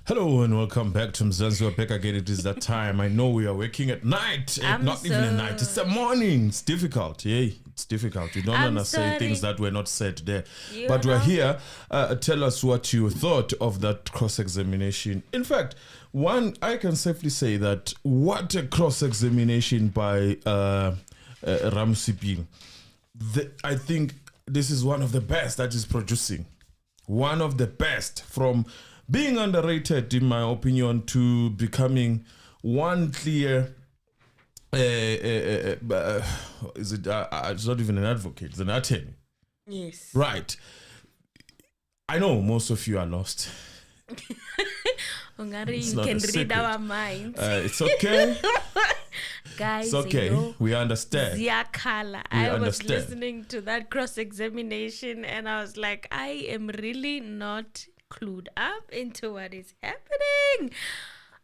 Hello and welcome back to Senzo. Back again. It is that time. I know we are working at night. Not even at night. It's the morning. It's difficult. Yeah, it's difficult. You don't want to say things that were not said there. But we're here. Tell us what you thought of that cross-examination. In fact, I can safely say that what a cross-examination by Ramosepele. I think this is one of the best that is producing. One of the best, from being underrated, in my opinion, to becoming one clear. It's not even an advocate; it's an attorney. Yes. Right. I know most of you are lost. Ongari, you can read our minds. It's okay. Guys, it's okay. We understand. I was listening to that cross-examination and I was like, I am really not clued up into what is happening.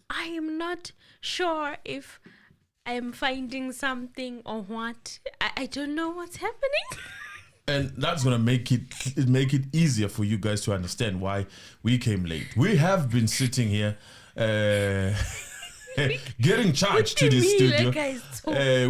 I am not sure if I am finding something or what. I don't know what's happening. And that's going to make it easier for you guys to understand why we came late. We have been sitting here getting charged to this studio.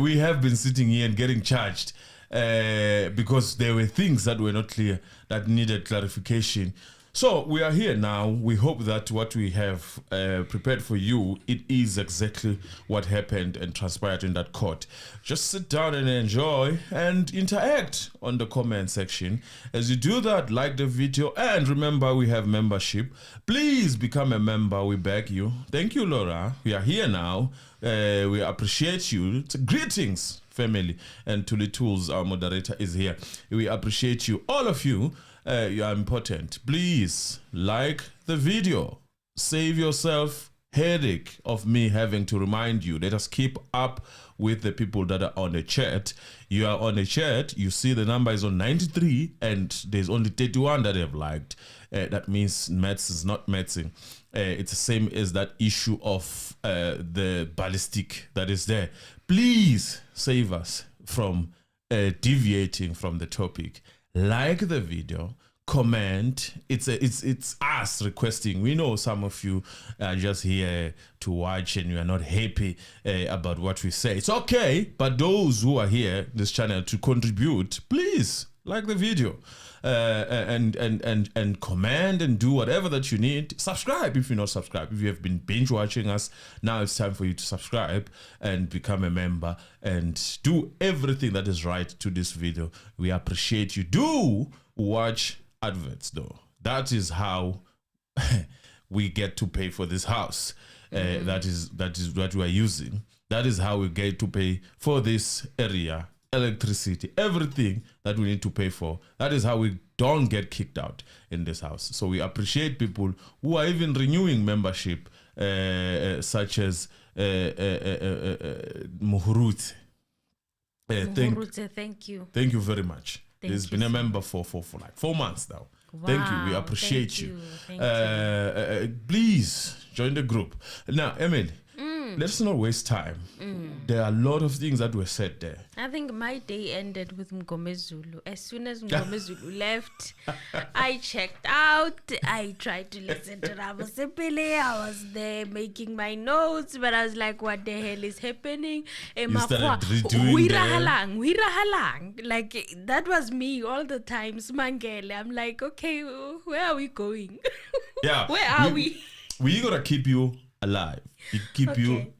We have been sitting here and getting charged because there were things that were not clear that needed clarification. So we are here now. We hope that what we have prepared for you, it is exactly what happened and transpired in that court. Just sit down and enjoy and interact on the comment section. As you do that, like the video, and remember we have membership. Please become a member, we beg you. Thank you, Laura. We are here now. We appreciate you. Greetings, family. And Tuli Tools, our moderator, is here. We appreciate you, all of you. You are important. Please like the video. Save yourself headache of me having to remind you. Let us keep up with the people that are on the chat. You are on the chat. You see the number is on 93 and there's only 31 that have liked. That means maths is not medicine. It's the same as that issue of the ballistic that is there. Please save us from deviating from the topic. Like the video, comment. It's us requesting. We know some of you are just here to watch and you are not happy about what we say. It's okay, but those who are here, this channel, to contribute, please like the video and comment and do whatever that you need. Subscribe if you're not subscribed. If you have been binge watching us, now it's time for you to subscribe and become a member and do everything that is right to this video. We appreciate you. Do watch adverts though. That is how we get to pay for this house. That is what we are using. That is how we get to pay for this area. Electricity, everything that we need to pay for. That is how we don't get kicked out in this house. So we appreciate people who are even renewing membership, such as Muhurut. Thank you. Thank you very much. He's been a member for like 4 months now. Wow, thank you. We appreciate you. Thank you. Please join the group. Now, Emily, let's not waste time. There are a lot of things that were said there. I think my day ended with Mngomezulu. As soon as Mngomezulu left, I checked out. I tried to listen to Ramosepele. I was there making my notes, but I was like, what the hell is happening? You started redoing Wirahalang. Like, that was me all the time. Smangele. I'm like, okay, where are we going? Yeah. Where are we? We're going to keep you alive. It keep you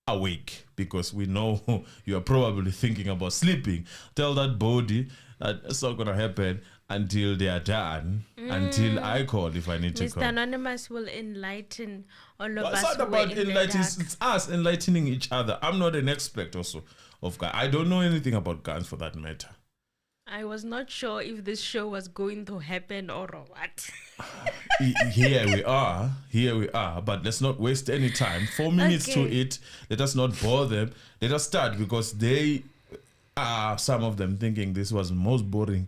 awake, because we know you are probably thinking about sleeping. Tell that body that it's not going to happen until they are done, until I call if I need to Mr. call. Anonymous will enlighten all of us. It's not about enlightening. It's us enlightening each other. I'm not an expert also of guns. I don't know anything about guns for that matter. I was not sure if this show was going to happen or what. Here we are, but let's not waste any time. 4 minutes to it. Let us not bore them. Let us start, because they are, some of them, thinking this was most boring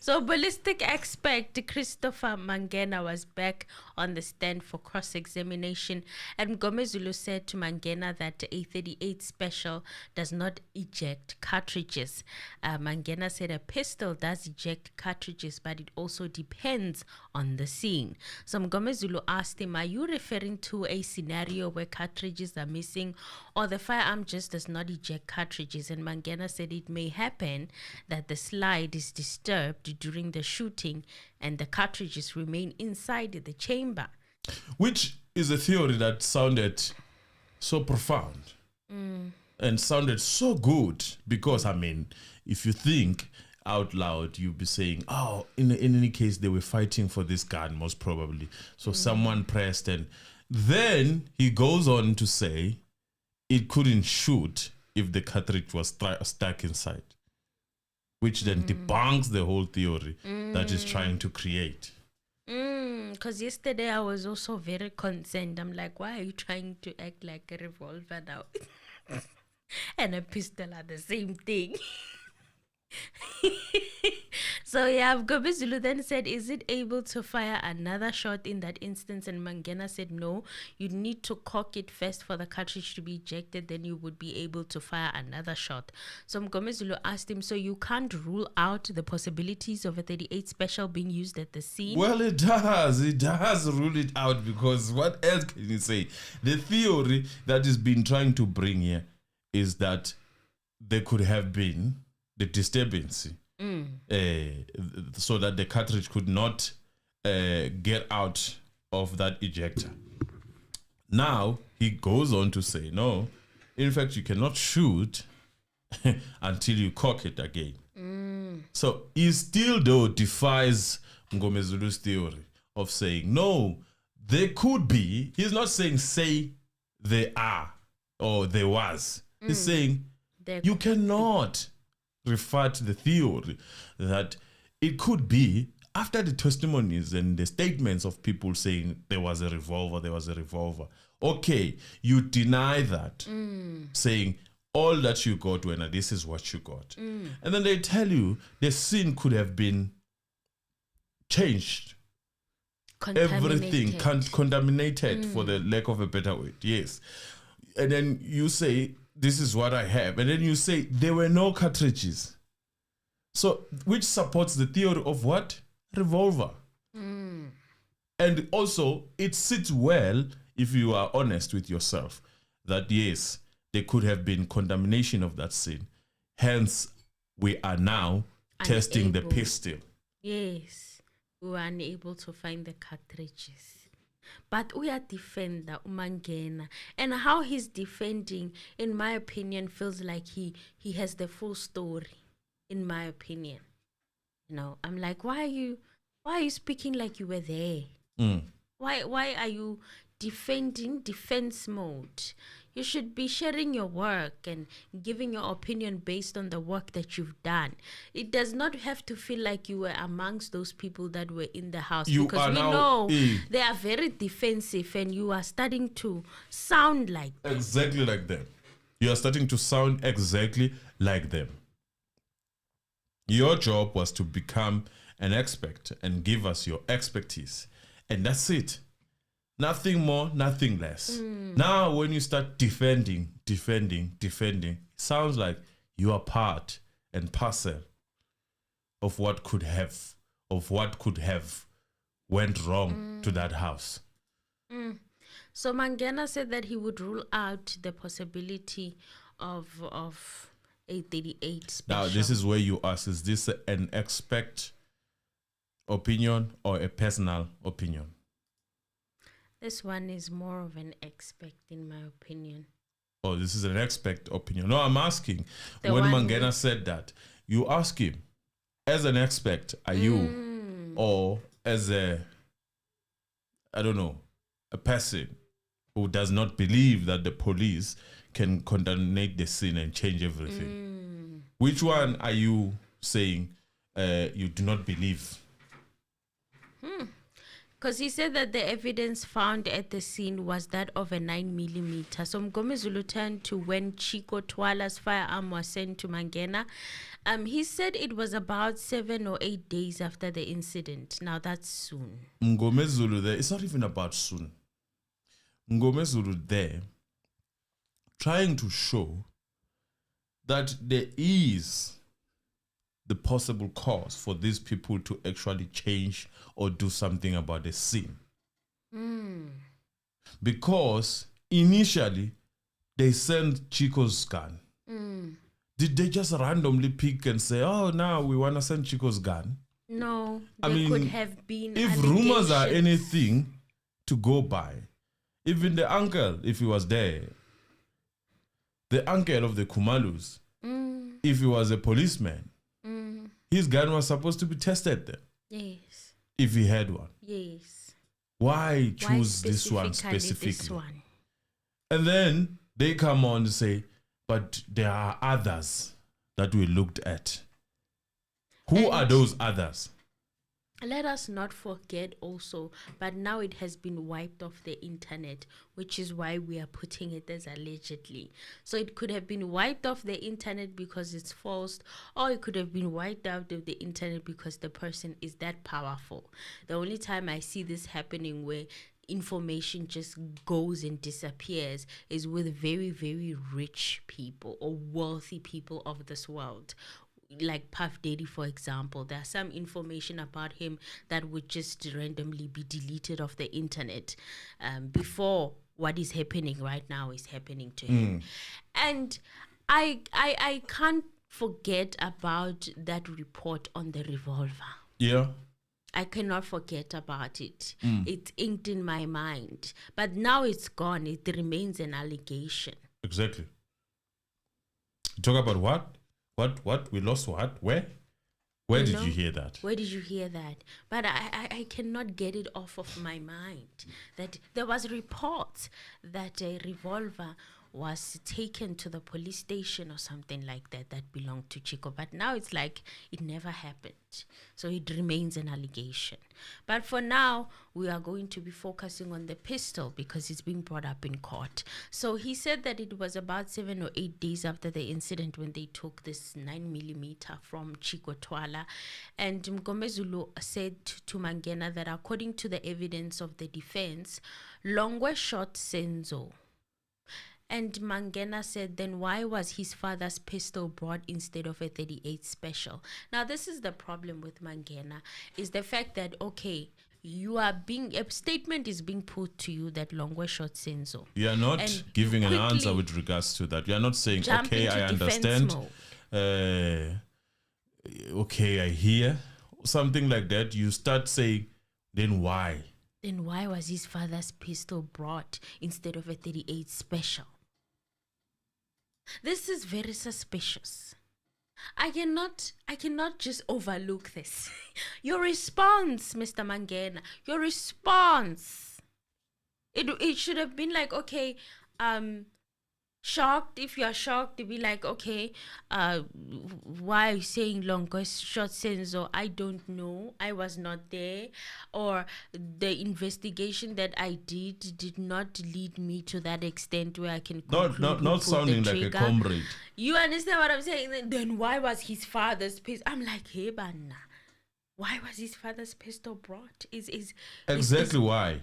So, ballistic expert Christopher Mangena was back on the stand for cross-examination, and Mngomezulu said to Mangena that a 38 special does not eject cartridges. Mangena said a pistol does eject cartridges, but it also depends on the scene. So Mngomezulu asked him, are you referring to a scenario where cartridges are missing, or the firearm just does not eject cartridges? And Mangena said it may happen that the slide is disturbed during the shooting and the cartridges remain inside the chamber. Which is a theory that sounded so profound and sounded so good, because, I mean, if you think out loud, you'll be saying, oh, in any case, they were fighting for this gun, most probably. So someone pressed, and then he goes on to say it couldn't shoot if the cartridge was stuck inside, which then debunks the whole theory that he's trying to create. Because yesterday I was also very concerned. I'm like, why are you trying to act like a revolver now? And a pistol are the same thing. So yeah, Mngomezulu then said, is it able to fire another shot in that instance? And Mangena said, no, you need to cock it first for the cartridge to be ejected, then you would be able to fire another shot. So Mngomezulu asked him, so you can't rule out the possibilities of a 38 special being used at the scene? Well, it does rule it out, because what else can you say? The theory that is being trying to bring here is that there could have been the disturbance so that the cartridge could not get out of that ejector. Now he goes on to say, no, in fact, you cannot shoot until you cock it again. So he still, though, defies Mngomezulu's theory of saying, no, there could be. He's not saying say there are or there was. He's saying you cannot refer to the theory that it could be, after the testimonies and the statements of people saying there was a revolver. Okay, you deny that, saying all that you got, when this is what you got. And then they tell you the scene could have been changed. Everything contaminated, for the lack of a better word. Yes. And then you say, this is what I have. And then you say, there were no cartridges. So, which supports the theory of what? Revolver. And also, it sits well, if you are honest with yourself, that yes, there could have been contamination of that scene. Hence, we are now testing the pistol. Yes, we were unable to find the cartridges. But we are defender Mangena, and how he's defending, in my opinion, feels like he has the full story. In my opinion, you know, I'm like, why are you speaking like you were there? Why are you defending defense mode? You should be sharing your work and giving your opinion based on the work that you've done. It does not have to feel like you were amongst those people that were in the house, because we know they are very defensive, and you are starting to sound like them. Exactly like them. You are starting to sound exactly like them. Your job was to become an expert and give us your expertise. And that's it. Nothing more, nothing less. Now, when you start defending, it sounds like you are part and parcel of what could have went wrong to that house. So Mangena said that he would rule out the possibility of a 38 special. Now, this is where you ask, is this an expert opinion or a personal opinion? This one is more of an expert, in my opinion. Oh, this is an expert opinion. No, I'm asking. When Mangena said that, you ask him, as an expert, are you, or as a person who does not believe that the police can contaminate the scene and change everything? Which one are you saying you do not believe? Because he said that the evidence found at the scene was that of a 9mm. So Mngomezulu turned to when Chico Twala's firearm was sent to Mangena. He said it was about 7 or 8 days after the incident. Now that's soon. Mngomezulu there, it's not even about soon. Mngomezulu there, trying to show that there is the possible cause for these people to actually change or do something about the scene. Because initially, they sent Chico's gun. Did they just randomly pick and say, oh, now we want to send Chico's gun? No, could have been if rumors are anything to go by, even the uncle, if he was there, the uncle of the Kumalus, if he was a policeman, his gun was supposed to be tested then. Yes. If he had one. Yes. Why choose this one specifically? And then they come on to say, but there are others that we looked at. Who are those others? Let us not forget also, but now it has been wiped off the internet, which is why we are putting it as allegedly. So it could have been wiped off the internet because it's false, or it could have been wiped out of the internet because the person is that powerful. The only time I see this happening where information just goes and disappears is with very, very rich people or wealthy people of this world. Like Puff Daddy, for example, there's some information about him that would just randomly be deleted off the internet before what is happening right now is happening to him. And I can't forget about that report on the revolver. Yeah. I cannot forget about it. It's inked in my mind. But now it's gone. It remains an allegation. Exactly. Talk about what? What? We lost what? Where? Where did you hear that? Where did you hear that? But I cannot get it off of my mind. That there was reports that a revolver was taken to the police station or something like that belonged to Chico. But now it's like it never happened. So it remains an allegation. But for now, we are going to be focusing on the pistol because it's being brought up in court. So he said that it was about 7 or 8 days after the incident when they took this 9mm from Chico Twala. And Mngomezulu said to Mangena that according to the evidence of the defense, Longwe shot Senzo. And Mangena said, then why was his father's pistol brought instead of a 38 special? Now, this is the problem with Mangena, is the fact that, okay, a statement is being put to you that Longwe shot Senzo. You are not giving an answer with regards to that. You are not saying, okay, I understand. Okay, I hear. Something like that. You start saying, then why? Then why was his father's pistol brought instead of a 38 special? This is very suspicious. I cannot just overlook this. Your response, Mr. Mangena, your response. It should have been like, okay, shocked. If you're shocked, to be like, okay, why are you saying Longwe shot Senzo? I don't know. I was not there. Or the investigation that I did not lead me to that extent where I can conclude not sounding like a comrade. You understand what I'm saying? Then why was his father's pistol? I'm like, hey, Banna. Why was his father's pistol brought? Exactly why.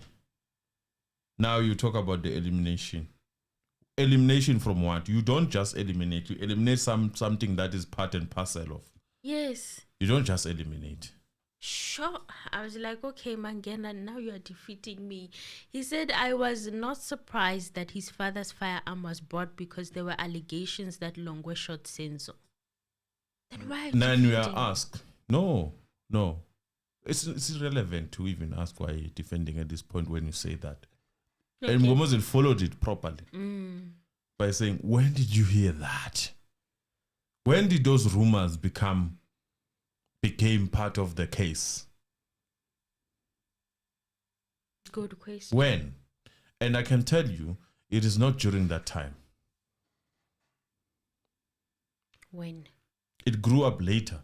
Now you talk about the elimination. Elimination from what? You don't just eliminate. You eliminate something that is part and parcel of. Yes. You don't just eliminate. Sure. I was like, okay, Mangena, now you are defeating me. He said, I was not surprised that his father's firearm was brought because there were allegations that Longwe shot Senzo. Then why? Then we are asked. No. It's irrelevant to even ask why you're defending at this point when you say that. Okay. And Mngomezulu followed it properly by saying, when did you hear that? When did those rumors became part of the case? Good question. When? And I can tell you, it is not during that time. When? It grew up later.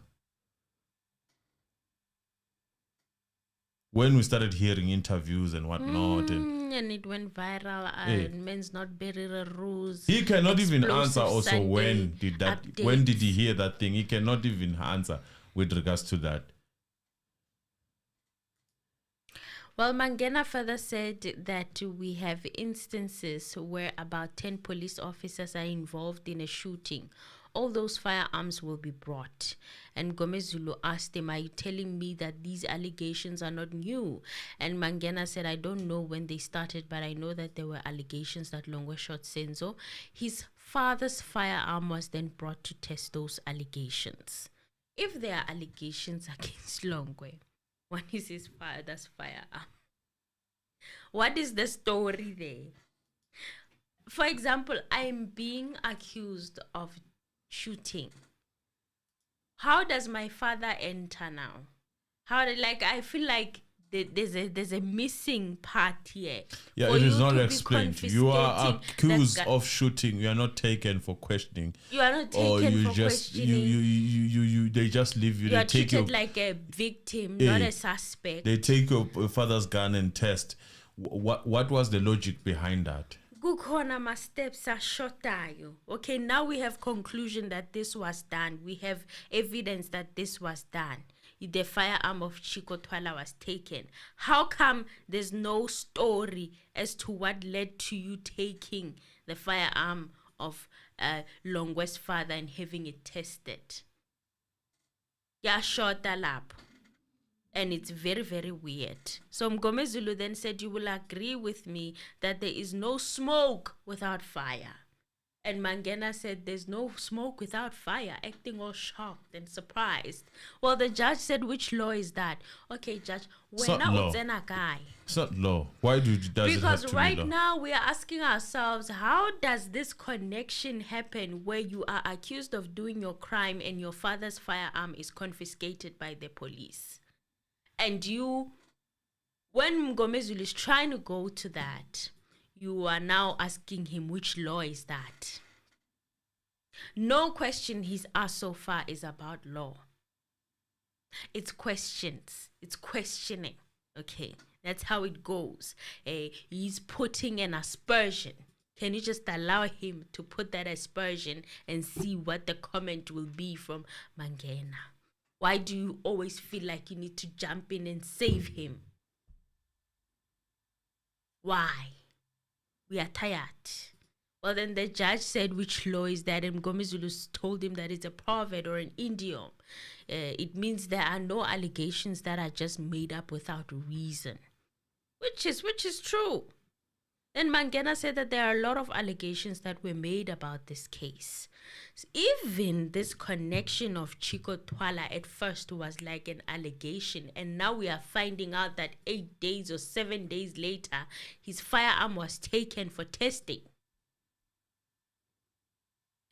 when we started hearing interviews and whatnot, and it went viral, and men's not burying rules. He cannot even answer also Sunday when updates. did he hear that thing. He cannot even answer with regards to that. Well, Mangena further said that we have instances where about 10 police officers are involved in a shooting. All those firearms will be brought. And Mngomezulu asked him, are you telling me that these allegations are not new? And Mangena said, I don't know when they started, but I know that there were allegations that Longwe shot Senzo. His father's firearm was then brought to test those allegations. If there are allegations against Longwe, what is his father's firearm? What is the story there? For example, I'm being accused of shooting. How does my father enter now? I feel like there's a missing part here. Yeah, it is not explained. You are accused of shooting. You are not taken for questioning. You are not taken for questioning. They just leave you. You they are take treated like a victim, not a suspect. They take your father's gun and test. What was the logic behind that? Kukhona ma steps ashotayo. Okay, now we have conclusion that this was done. We have evidence that this was done. The firearm of Chico Twala was taken. How come there's no story as to what led to you taking the firearm of Longwe's father and having it tested? Ya shota lapho. And it's very, very weird. So Mngomezulu then said, you will agree with me that there is no smoke without fire. And Mangena said, there's no smoke without fire, acting all shocked and surprised. Well, the judge said, which law is that? Okay, judge, when I was a guy. It's not law. Why does it have to be law? Because right now we are asking ourselves, how does this connection happen where you are accused of doing your crime and your father's firearm is confiscated by the police? And you, when Mngomezulu is trying to go to that, you are now asking him which law is that. No question he's asked so far is about law. It's questions. It's questioning. Okay, that's how it goes. He's putting an aspersion. Can you just allow him to put that aspersion and see what the comment will be from Mangena? Why do you always feel like you need to jump in and save him? Why? We are tired. Well, then the judge said, which law is that? And Mngomezulu told him that it's a proverb or an idiom. It means there are no allegations that are just made up without reason. Which is true. Then Mangena said that there are a lot of allegations that were made about this case. So even this connection of Chico Twala at first was like an allegation, and now we are finding out that 8 days or 7 days later, his firearm was taken for testing.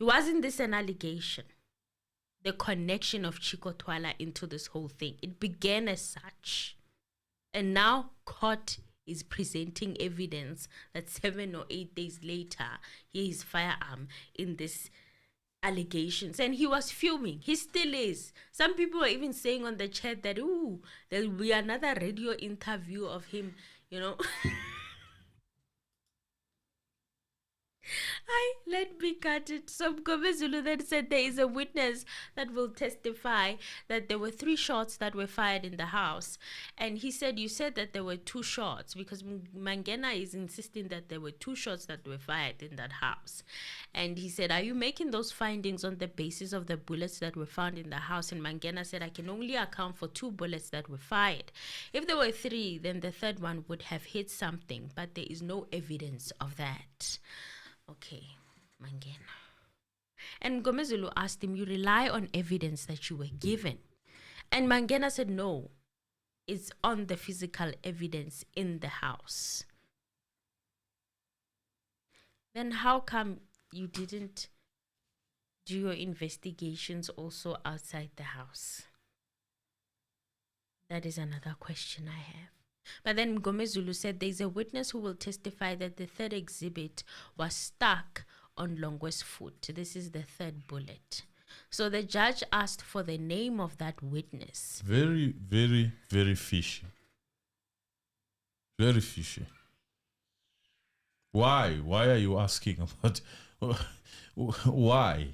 Wasn't this an allegation? The connection of Chico Twala into this whole thing. It began as such. And now court is presenting evidence that 7 or 8 days later, his firearm in this allegations. And he was fuming. He still is. Some people are even saying on the chat that, there will be another radio interview of him, Let me cut it. So Mngomezulu then said there is a witness that will testify that there were 3 shots that were fired in the house. And he said, you said that there were 2 shots, because Mangena is insisting that there were 2 shots that were fired in that house. And he said, are you making those findings on the basis of the bullets that were found in the house? And Mangena said, I can only account for 2 bullets that were fired. If there were 3, then the third one would have hit something, but there is no evidence of that. Okay, Mangena. And Mngomezulu asked him, you rely on evidence that you were given? And Mangena said, no, it's on the physical evidence in the house. Then how come you didn't do your investigations also outside the house? That is another question I have. But then Mngomezulu said there's a witness who will testify that the third exhibit was stuck on Longwe's foot. This is the 3rd bullet. So the judge asked for the name of that witness. Very, very, very fishy. Very fishy. Why? Why are you asking about why?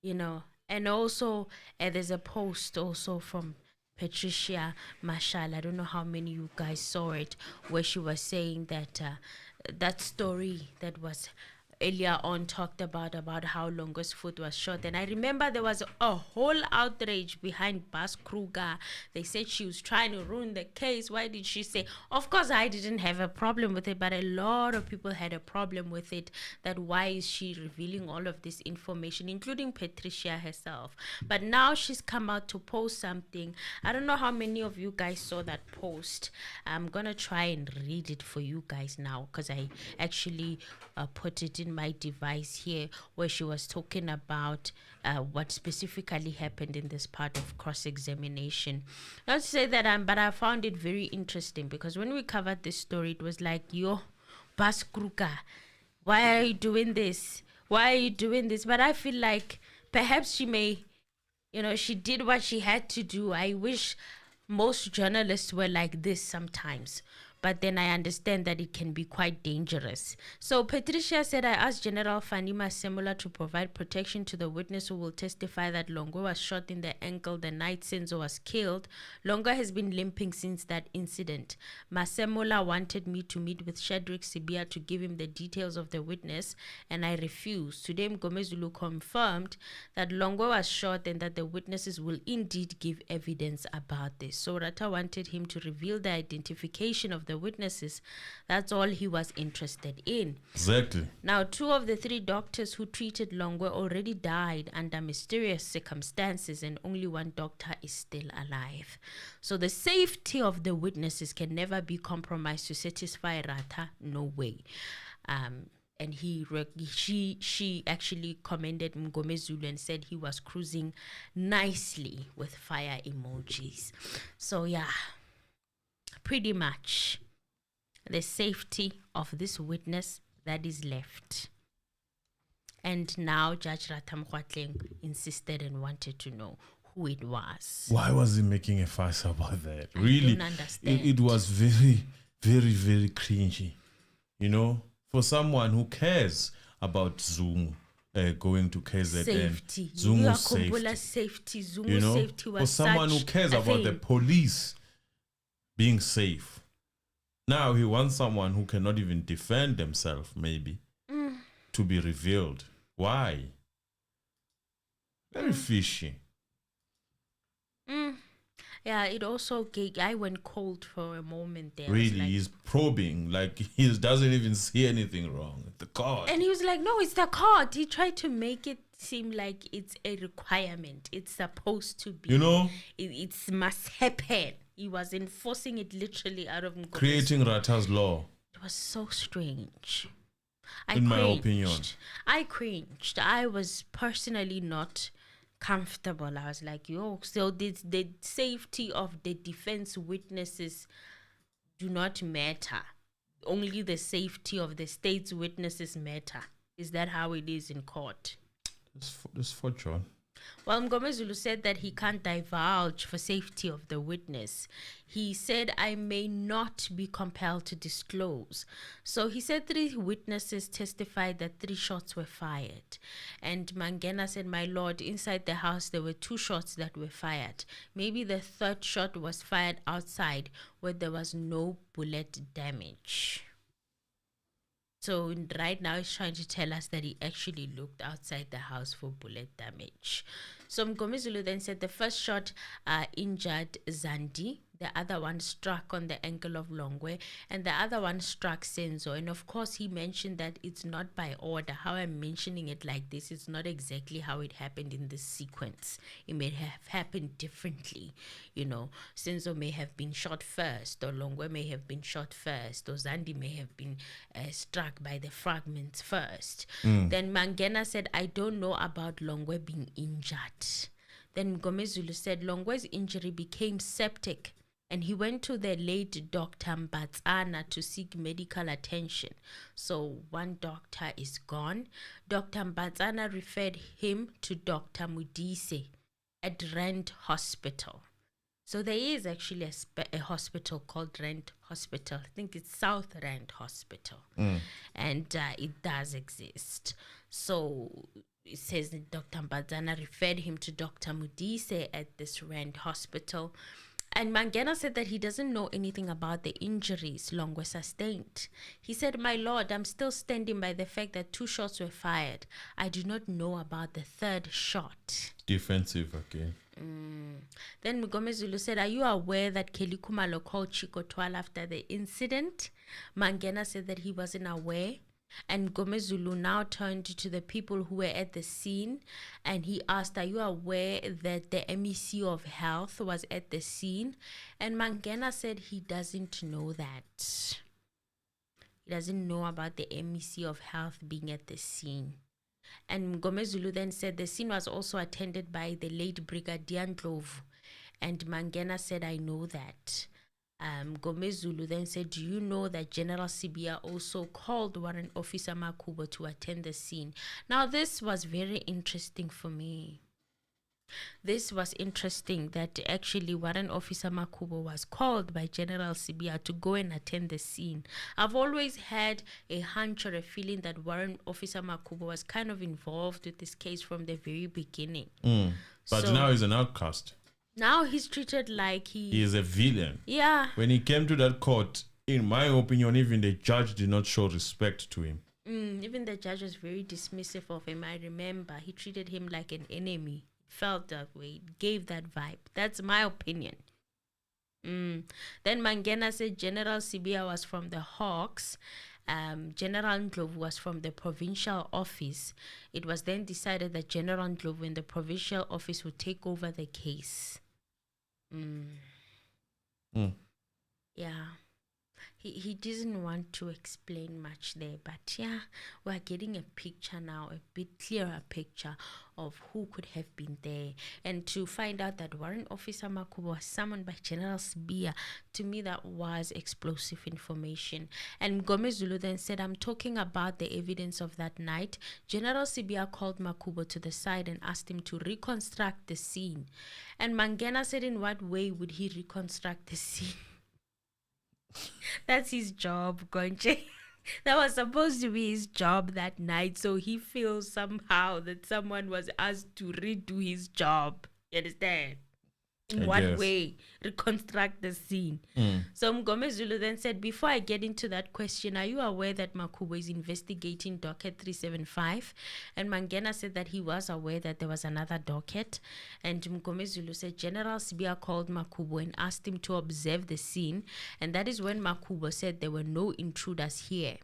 You know, and also there's a post also from Patricia Marshall. I don't know how many you guys saw it, where she was saying that that story that was earlier on talked about how Longo's foot was shot. And I remember there was a whole outrage behind Bas Kruger. They said she was trying to ruin the case. Why did she say? Of course, I didn't have a problem with it, but a lot of people had a problem with it. That why is she revealing all of this information, including Patricia herself? But now she's come out to post something. I don't know how many of you guys saw that post. I'm gonna try and read it for you guys now, because I actually put it in my device here, where she was talking about what specifically happened in this part of cross-examination. Not to say that but I found it very interesting, because when we covered this story, it was like, yo, Bas Kruger, why are you doing this? Why are you doing this? But I feel like perhaps she may, she did what she had to do. I wish most journalists were like this sometimes. But then I understand that it can be quite dangerous. So Patricia said, I asked General Fanima Semula to provide protection to the witness who will testify that Longwe was shot in the ankle the night Senzo was killed. Longwe has been limping since that incident. Masemola wanted me to meet with Shadrach Sibia to give him the details of the witness, and I refused. Today Mngomezulu confirmed that Longwe was shot and that the witnesses will indeed give evidence about this. So Rata wanted him to reveal the identification of the witnesses. That's all he was interested in. Exactly. Now, 2 of the 3 doctors who treated Longwe already died under mysterious circumstances, and only 1 doctor is still alive. So the safety of the witnesses can never be compromised to satisfy Rata. No way. And she actually commended Mngomezulu and said he was cruising nicely with fire emojis. So yeah, pretty much the safety of this witness that is left. And now Judge Ratam Khwatleng insisted and wanted to know who it was. Why was he making a fuss about that? Really, don't understand. It was very, very, very cringy. For someone who cares about Zungu going to KZN. Safety. Zungu's safety. Zungu's safety was for someone who cares about the police being safe. Now he wants someone who cannot even defend themselves, maybe, to be revealed. Why? Very fishy. Yeah, it also I went cold for a moment there. Really, he's probing, like he doesn't even see anything wrong. The court. And he was like, no, it's the court. He tried to make it seem like it's a requirement. It's supposed to be. It must happen. He was enforcing it literally out of Mngomezulu. Creating Rata's law. It was so strange. In my opinion. I cringed. I was personally not comfortable. I was like, so the safety of the defense witnesses do not matter. Only the safety of the state's witnesses matter. Is that how it is in court? This for John. Well, Mngomezulu said that he can't divulge for safety of the witness. He said, I may not be compelled to disclose. So he said 3 witnesses testified that 3 shots were fired. And Mangena said, my lord, inside the house there were 2 shots that were fired. Maybe the 3rd shot was fired outside where there was no bullet damage. So right now he's trying to tell us that he actually looked outside the house for bullet damage. So Mngomezulu then said the first shot injured Zandi, the other one struck on the ankle of Longwe, and the other one struck Senzo. And of course he mentioned that it's not by order. How I'm mentioning it like this, it's not exactly how it happened in this sequence. It may have happened differently. Senzo may have been shot first, or Longwe may have been shot first, or Zandi may have been struck by the fragments first. Then Mangena said, I don't know about Longwe being injured. Then Mngomezulu said Longwe's injury became septic, and he went to the late Dr. Mbatsana to seek medical attention. So 1 doctor is gone. Dr. Mbatsana referred him to Dr. Mudise at Rand Hospital. So there is actually a hospital called Rand Hospital. I think it's South Rand Hospital. And it does exist. So it says that Dr. Mbadzana referred him to Dr. Mudise at this Rand Hospital. And Mangena said that he doesn't know anything about the injuries Longwe sustained. He said, "My lord, I'm still standing by the fact that 2 shots were fired. I do not know about the 3rd shot." Defensive again. Then Mngomezulu said, "Are you aware that Kelly Kumalo called Chico Twala after the incident?" Mangena said that he wasn't aware. And Mngomezulu now turned to the people who were at the scene and he asked, "Are you aware that the MEC of Health was at the scene?" And Mangena said he doesn't know that. He doesn't know about the MEC of Health being at the scene. And Mngomezulu then said the scene was also attended by the late Brigadier Ndlovu. And Mangena said, "I know that." Mngomezulu then said, "Do you know that General Sibia also called Warrant Officer Makubo to attend the scene?" Now this was very interesting for me. This was interesting that actually Warrant Officer Makubo was called by General Sibia to go and attend the scene. I've always had a hunch or a feeling that Warrant Officer Makubo was kind of involved with this case from the very beginning. But so, now he's an outcast. Now he's treated like he is a villain. Yeah. When he came to that court, in my opinion, even the judge did not show respect to him. Even the judge was very dismissive of him. I remember he treated him like an enemy. Felt that way, gave that vibe. That's my opinion. Then Mangena said General Sibia was from the Hawks. General Ndlovu was from the provincial office. It was then decided that General Ndlovu in the provincial office would take over the case. Yeah. He didn't want to explain much there, but yeah, we're getting a picture now, a bit clearer picture of who could have been there. And to find out that Warrant Officer Makubo was summoned by General Sibia, to me that was explosive information. And Mngomezulu then said, "I'm talking about the evidence of that night. General Sibia called Makubo to the side and asked him to reconstruct the scene." And Mangena said, "In what way would he reconstruct the scene?" That's his job, Gonche. That was supposed to be his job that night. So he feels somehow that someone was asked to redo his job. You understand? In what way? Reconstruct the scene. So Mngomezulu then said, "Before I get into that question, are you aware that Makubo is investigating docket 375? And Mangena said that he was aware that there was another docket. And Mngomezulu said General Sibia called Makubo and asked him to observe the scene. And that is when Makubo said there were no intruders here.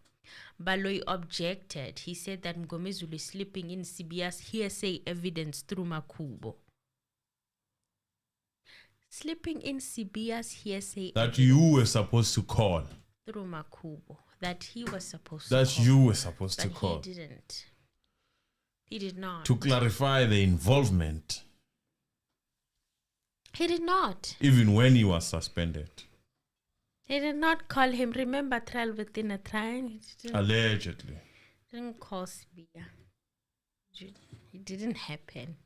Baloyi objected. He said that Mngomezulu is slipping in Sibia's hearsay evidence through Makubo. Slipping in Sibia's hearsay that you were supposed to call through Makubo, that he was supposed to call. That you were supposed to call. He didn't. He did not. To clarify the involvement. He did not. Even when he was suspended. He did not call him. Remember, trial within a trial? Allegedly. He didn't call Sibia. It didn't happen.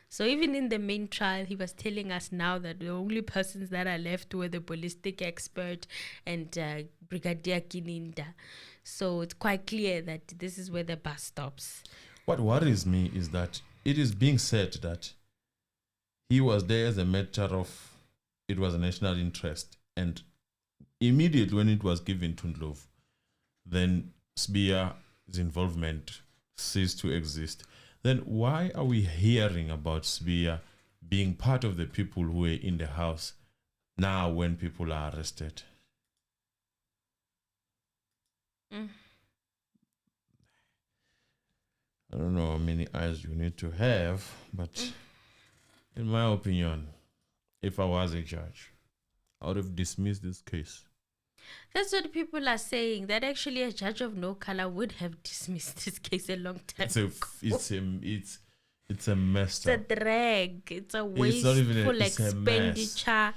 So even in the main trial, he was telling us now that the only persons that are left were the ballistic expert and Brigadier Kininda. So it's quite clear that this is where the bus stops. What worries me is that it is being said that he was there as a matter of, it was a national interest. And immediately when it was given to Ndlovu, then Sibia's involvement ceased to exist. Then why are we hearing about Sibia being part of the people who were in the house now when people are arrested? I don't know how many eyes you need to have, but in my opinion, if I was a judge, I would have dismissed this case. That's what people are saying, that actually a judge of no color would have dismissed this case a long time ago. It's a mess. It's a drag. It's a wasteful expenditure.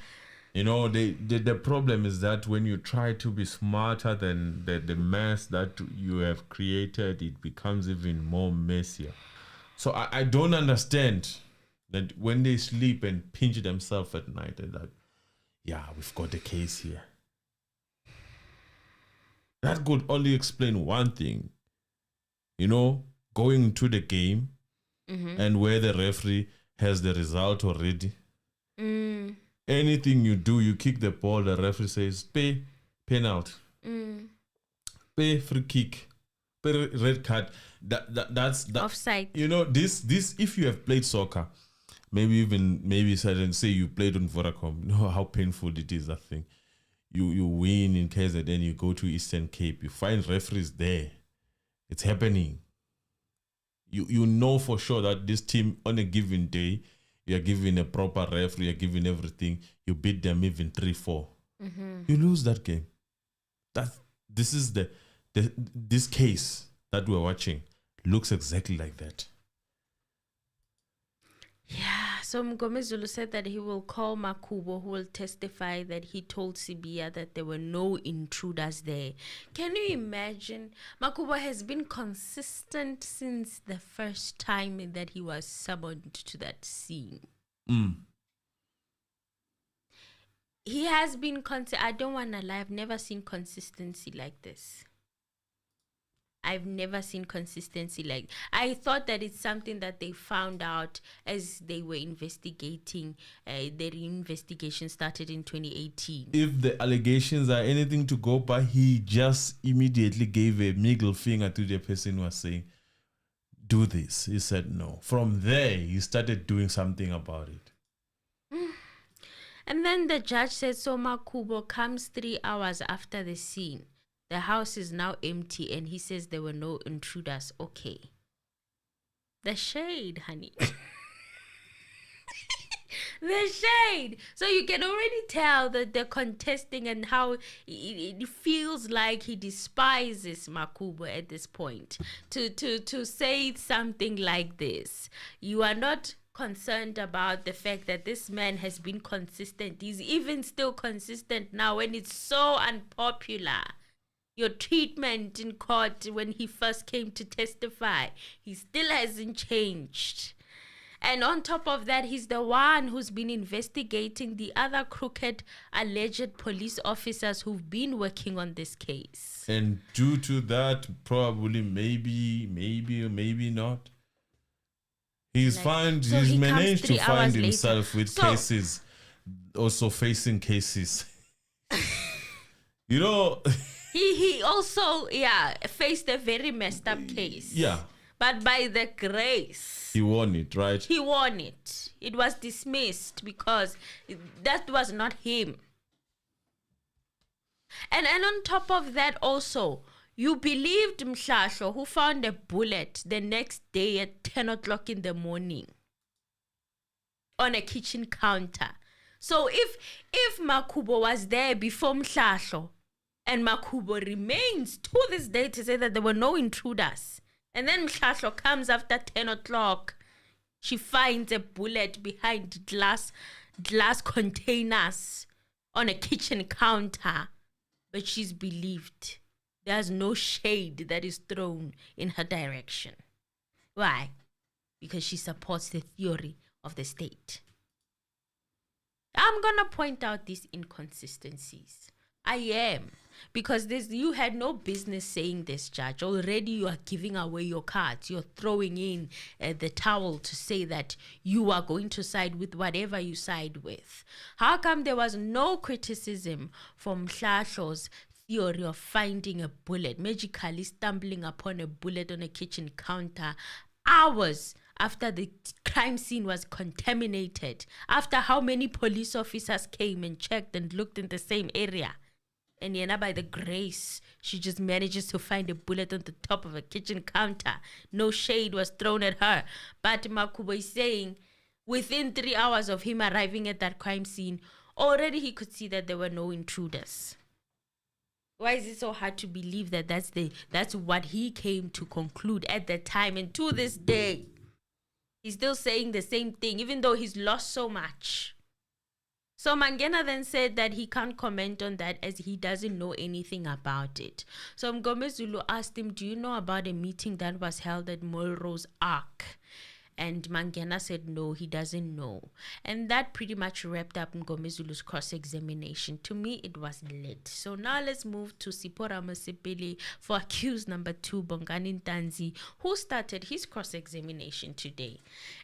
You know, the problem is that when you try to be smarter than the mess that you have created, it becomes even more messier. So I don't understand that when they sleep and pinch themselves at night, they're like, yeah, we've got a case here. That could only explain one thing. You know, going into the game and where the referee has the result already. Anything you do, you kick the ball, the referee says, pay penalty, pay free kick, pay red card. That's offside. You know, this if you have played soccer, maybe say you played on Vodacom, you know how painful it is, that thing. You win in KZN, you go to Eastern Cape, you find referees there. It's happening. You know for sure that this team on a given day, you're giving a proper referee, you're giving everything, you beat them even 3-4. You lose that game. This is this case that we're watching looks exactly like that. Yeah, so Mngomezulu said that he will call Makubo, who will testify that he told Sibia that there were no intruders there. Can you imagine? Makubo has been consistent since the first time that he was summoned to that scene. He has been I don't want to lie, I've never seen consistency like this. I've never seen consistency like. I thought that it's something that they found out as they were investigating. Their investigation started in 2018. If the allegations are anything to go by, he just immediately gave a middle finger to the person who was saying, do this. He said no. From there, he started doing something about it. And then the judge said, so Makubo comes 3 hours after the scene. The house is now empty, and he says there were no intruders. Okay. The shade, honey. The shade. So you can already tell that they're contesting and how it feels like he despises Makubo at this point. To say something like this. You are not concerned about the fact that this man has been consistent. He's even still consistent now when it's so unpopular. Your treatment in court when he first came to testify, he still hasn't changed. And on top of that, he's the one who's been investigating the other crooked alleged police officers who've been working on this case. And due to that, probably, maybe not. He's managed to find himself with cases, also facing cases. You know... He also, faced a very messed up case. Yeah. But by the grace... He won it, right? He won it. It was dismissed because that was not him. And on top of that also, you believed Mhlahlo, who found a bullet the next day at 10 o'clock in the morning on a kitchen counter. So if Makubo was there before Mhlahlo, and Makubo remains to this day to say that there were no intruders. And then Mhlahlo comes after 10 o'clock. She finds a bullet behind glass containers on a kitchen counter. But she's believed. There's no shade that is thrown in her direction. Why? Because she supports the theory of the state. I'm going to point out these inconsistencies. I am. Because you had no business saying this, Judge. Already you are giving away your cards. You're throwing in the towel to say that you are going to side with whatever you side with. How come there was no criticism from Mhlahlo's theory of finding a bullet, magically stumbling upon a bullet on a kitchen counter hours after the crime scene was contaminated, after how many police officers came and checked and looked in the same area? And Yena, by the grace, she just manages to find a bullet on the top of a kitchen counter. No shade was thrown at her. But Makubo is saying, within 3 hours of him arriving at that crime scene, already he could see that there were no intruders. Why is it so hard to believe that that's what he came to conclude at the time? And to this day, he's still saying the same thing, even though he's lost so much. So Mangena then said that he can't comment on that as he doesn't know anything about it. So Mngomezulu asked him, do you know about a meeting that was held at Molro's Ark? And Mangena said no, he doesn't know. And that pretty much wrapped up Mngomezulu's cross-examination. To me, it was lit. So now let's move to Ramosepele for accused number 2, Bongani Ntanzi, who started his cross-examination today.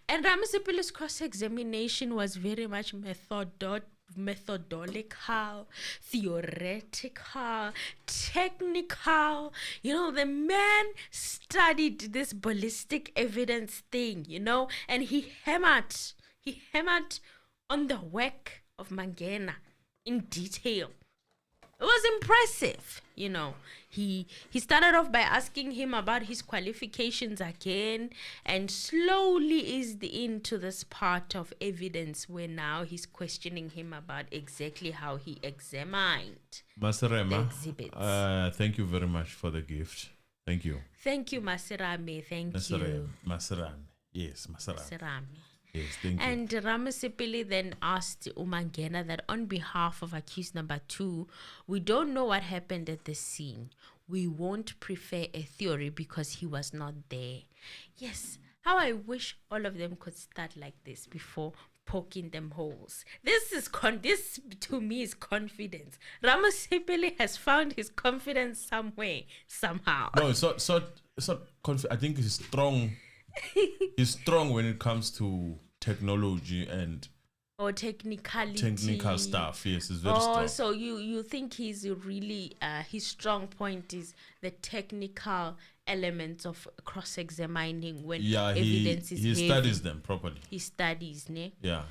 And Ramosepele's cross-examination was very much methodological, theoretical, technical. You know, the man studied this ballistic evidence thing, you know, and he hammered on the work of Mangena in detail. It was impressive, you know. He started off by asking him about his qualifications again, and slowly eased into this part of evidence where now he's questioning him about exactly how he examined the exhibits. Thank you very much for the gift. Thank you. Thank you, Masirame. Thank you. Masirame. Yes, Masirame. Yes, thank you. And Ramosepele then asked Mangena that on behalf of accused number 2, we don't know what happened at the scene. We won't prefer a theory because he was not there. Yes, how I wish all of them could start like this before poking them holes. This to me is confidence. Ramosepele has found his confidence somewhere, somehow. No, it's not confidence. I think he's strong. He's strong when it comes to technology and technical stuff. Yes, it's very strong. So you think he's really his strong point is the technical elements of cross-examining when evidence is he heavy. Studies them properly. He studies, ne? Yeah.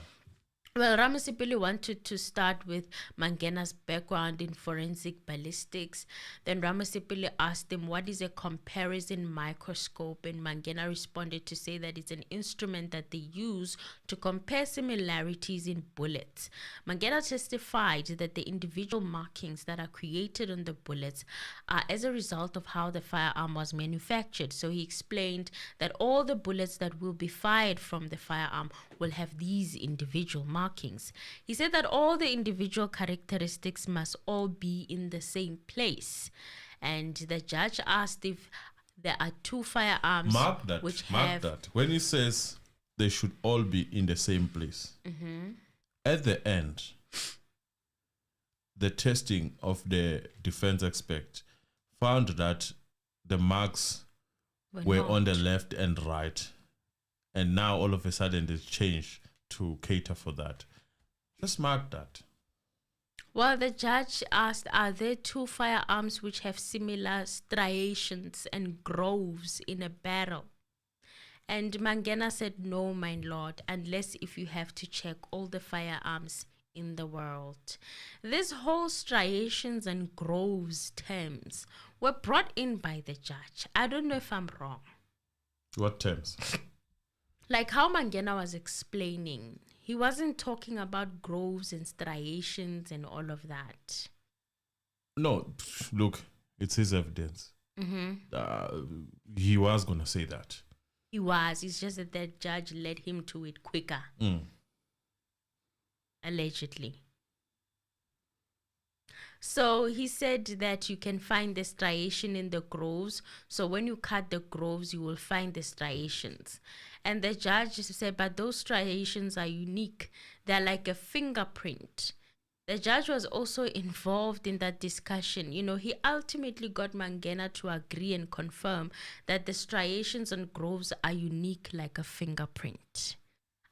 Well, Ramosepele wanted to start with Mangena's background in forensic ballistics. Then Ramosepele asked him, what is a comparison microscope? And Mangena responded to say that it's an instrument that they use to compare similarities in bullets. Mangena testified that the individual markings that are created on the bullets are as a result of how the firearm was manufactured. So he explained that all the bullets that will be fired from the firearm will have these individual markings. He said that all the individual characteristics must all be in the same place. And the judge asked if there are 2 firearms. Mark that. When he says they should all be in the same place, at the end, the testing of the defense expert found that the marks were on the left and right. And now all of a sudden it's changed to cater for that. Just mark that. Well, the judge asked, are there 2 firearms which have similar striations and grooves in a barrel? And Mangena said, no, my lord, unless if you have to check all the firearms in the world. This whole striations and grooves terms were brought in by the judge. I don't know if I'm wrong. What terms? Like how Mangena was explaining, he wasn't talking about grooves and striations and all of that. No, look, it's his evidence. He was going to say that. He was. It's just that the judge led him to it quicker. Allegedly. So he said that you can find the striation in the grooves. So when you cut the grooves, you will find the striations. And the judge said, but those striations are unique. They're like a fingerprint. The judge was also involved in that discussion. You know, he ultimately got Mangena to agree and confirm that the striations and grooves are unique like a fingerprint.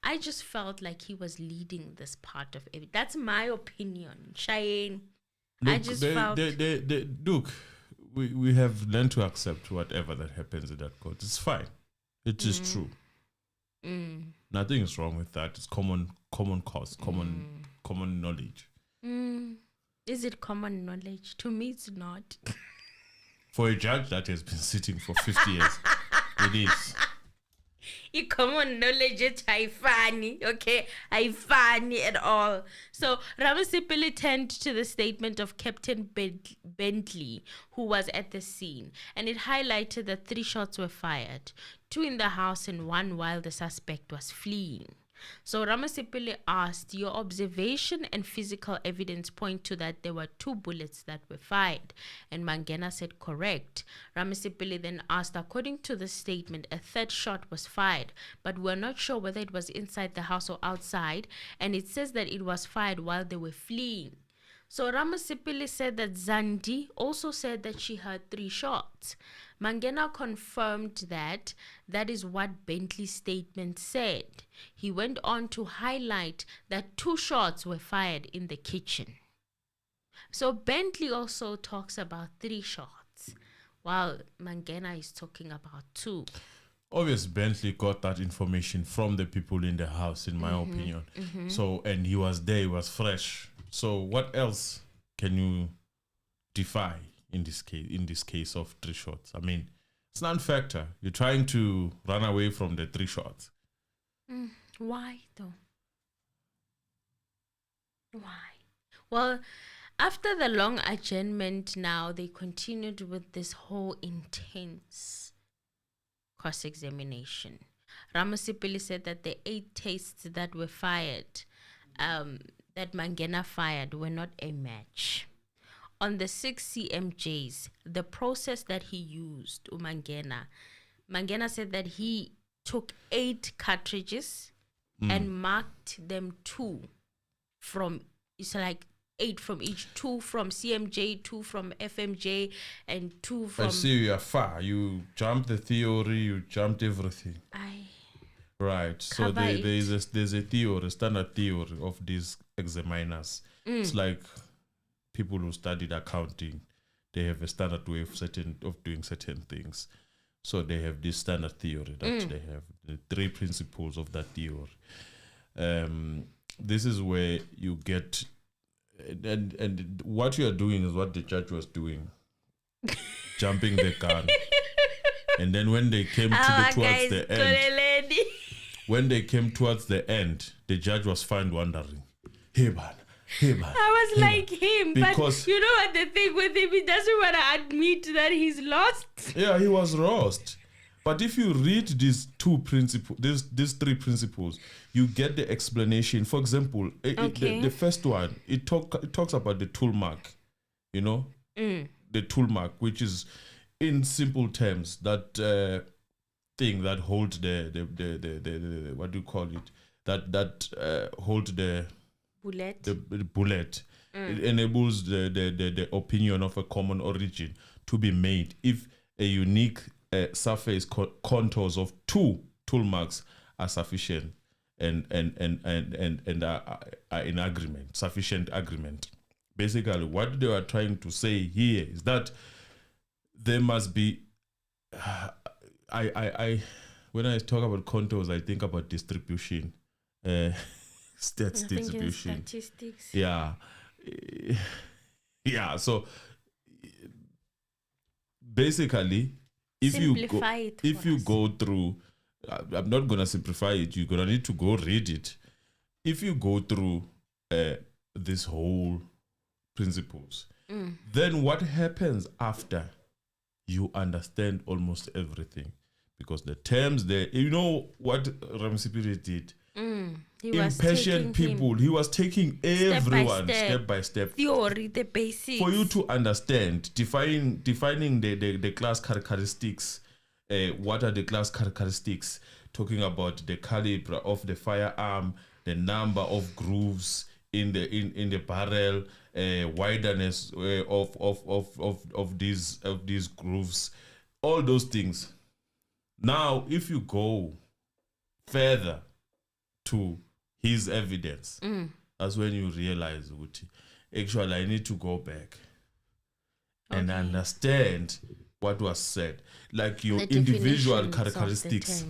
I just felt like he was leading this part of it. That's my opinion. Cheyenne. Look, I just felt... Look, we have learned to accept whatever that happens in that court. It's fine. It is true. Nothing is wrong with that. It's common cause, common knowledge. Is it common knowledge? To me, it's not. For a judge that has been sitting for 50 years, it is. Common knowledge is funny, okay? Funny at all. So Ramosepele turned to the statement of Captain Bentley, who was at the scene, and it highlighted that 3 shots were fired, 2 in the house and 1 while the suspect was fleeing. So Ramosepele asked, your observation and physical evidence point to that there were 2 bullets that were fired. And Mangena said, correct. Ramosepele then asked, according to the statement, a 3rd shot was fired, but we're not sure whether it was inside the house or outside. And it says that it was fired while they were fleeing. So Ramosepele said that Zandi also said that she heard 3 shots. Mangena confirmed that that is what Bentley's statement said. He went on to highlight that 2 shots were fired in the kitchen. So Bentley also talks about 3 shots, while Mangena is talking about 2. Obviously, Bentley got that information from the people in the house, in my opinion. So, and he was there, he was fresh. So what else can you defy in this case of 3 shots? I mean, it's non-factor. You're trying to run away from the 3 shots. Why though? Why? Well, after the long adjournment now, they continued with this whole intense cross-examination. Ramosepele said that the 8 tastes that were fired, that Mangena fired, were not a match. On the 6 CMJs, the process that he used, Mangena said that he took 8 cartridges and marked them 2 from, it's like 8 from each, 2 from CMJ, 2 from FMJ, and 2 from... I see you are far. You jumped the theory, you jumped everything. Right. So there's a theory, a standard theory of these examiners. It's like people who studied accounting. They have a standard way of doing certain things. So they have this standard theory that they have the 3 principles of that theory. This is where you get, and what you are doing is what the judge was doing, jumping the gun. And then when they came towards the end, the judge was found wondering, hey man. I was like him, because, but you know what the thing with him, he doesn't want to admit that he's lost. Yeah, he was lost. But if you read these 2 principles, these 3 principles, you get the explanation. For example, the first one, it talks about the tool mark, you know, the tool mark, which is in simple terms that thing that holds the what do you call it? That hold the bullet. The bullet. It enables the opinion of a common origin to be made if a unique surface contours of 2 tool marks are sufficient and are in agreement, sufficient agreement. Basically, what they are trying to say here is that there must be. When I talk about contours, I think about distribution, stats distribution. Statistics. Yeah. So basically, if you go through, I'm not gonna simplify it. You're gonna need to go read it. If you go through this whole principles, then what happens after? You understand almost everything, because the terms there, you know what Ramosepele did? Impatient people. He was taking everyone step by step. Theory, the basics. For you to understand, defining the class characteristics. What are the class characteristics? Talking about the caliber of the firearm, the number of grooves in the barrel, wideness of these grooves, all those things. Now, if you go further to his evidence, that's when you realize, actually, I need to go back and understand what was said, like your individual characteristics.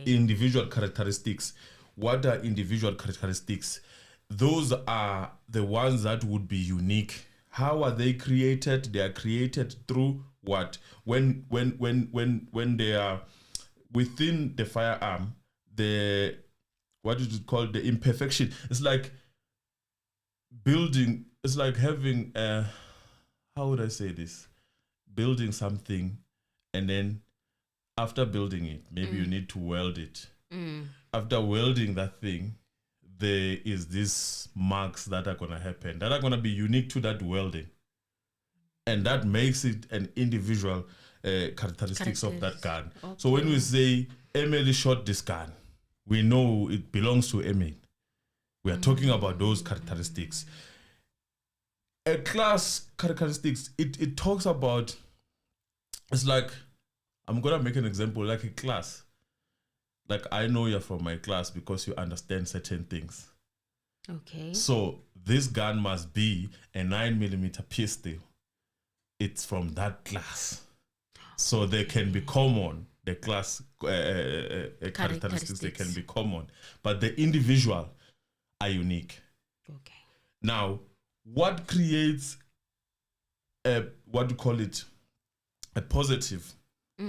Individual characteristics. What are individual characteristics? Those are the ones that would be unique. How are they created? They are created through what? When they are within the firearm, what is it called? The imperfection. It's like building. It's like having how would I say this? Building something, and then after building it, maybe you need to weld it. after welding that thing, there is these marks that are gonna happen that are gonna be unique to that welding, and that makes it an individual characteristics of that gun. Okay. So when we say Emily shot this gun, we know it belongs to Emily. We are talking about those characteristics. A class characteristics, it talks about, it's like, I'm gonna make an example, like a class. Like, I know you're from my class because you understand certain things. Okay. So this gun must be a 9mm pistol. It's from that class. So they can be common. The class characteristics, they can be common. But the individual are unique. Okay. Now, what creates what do you call it? A positive,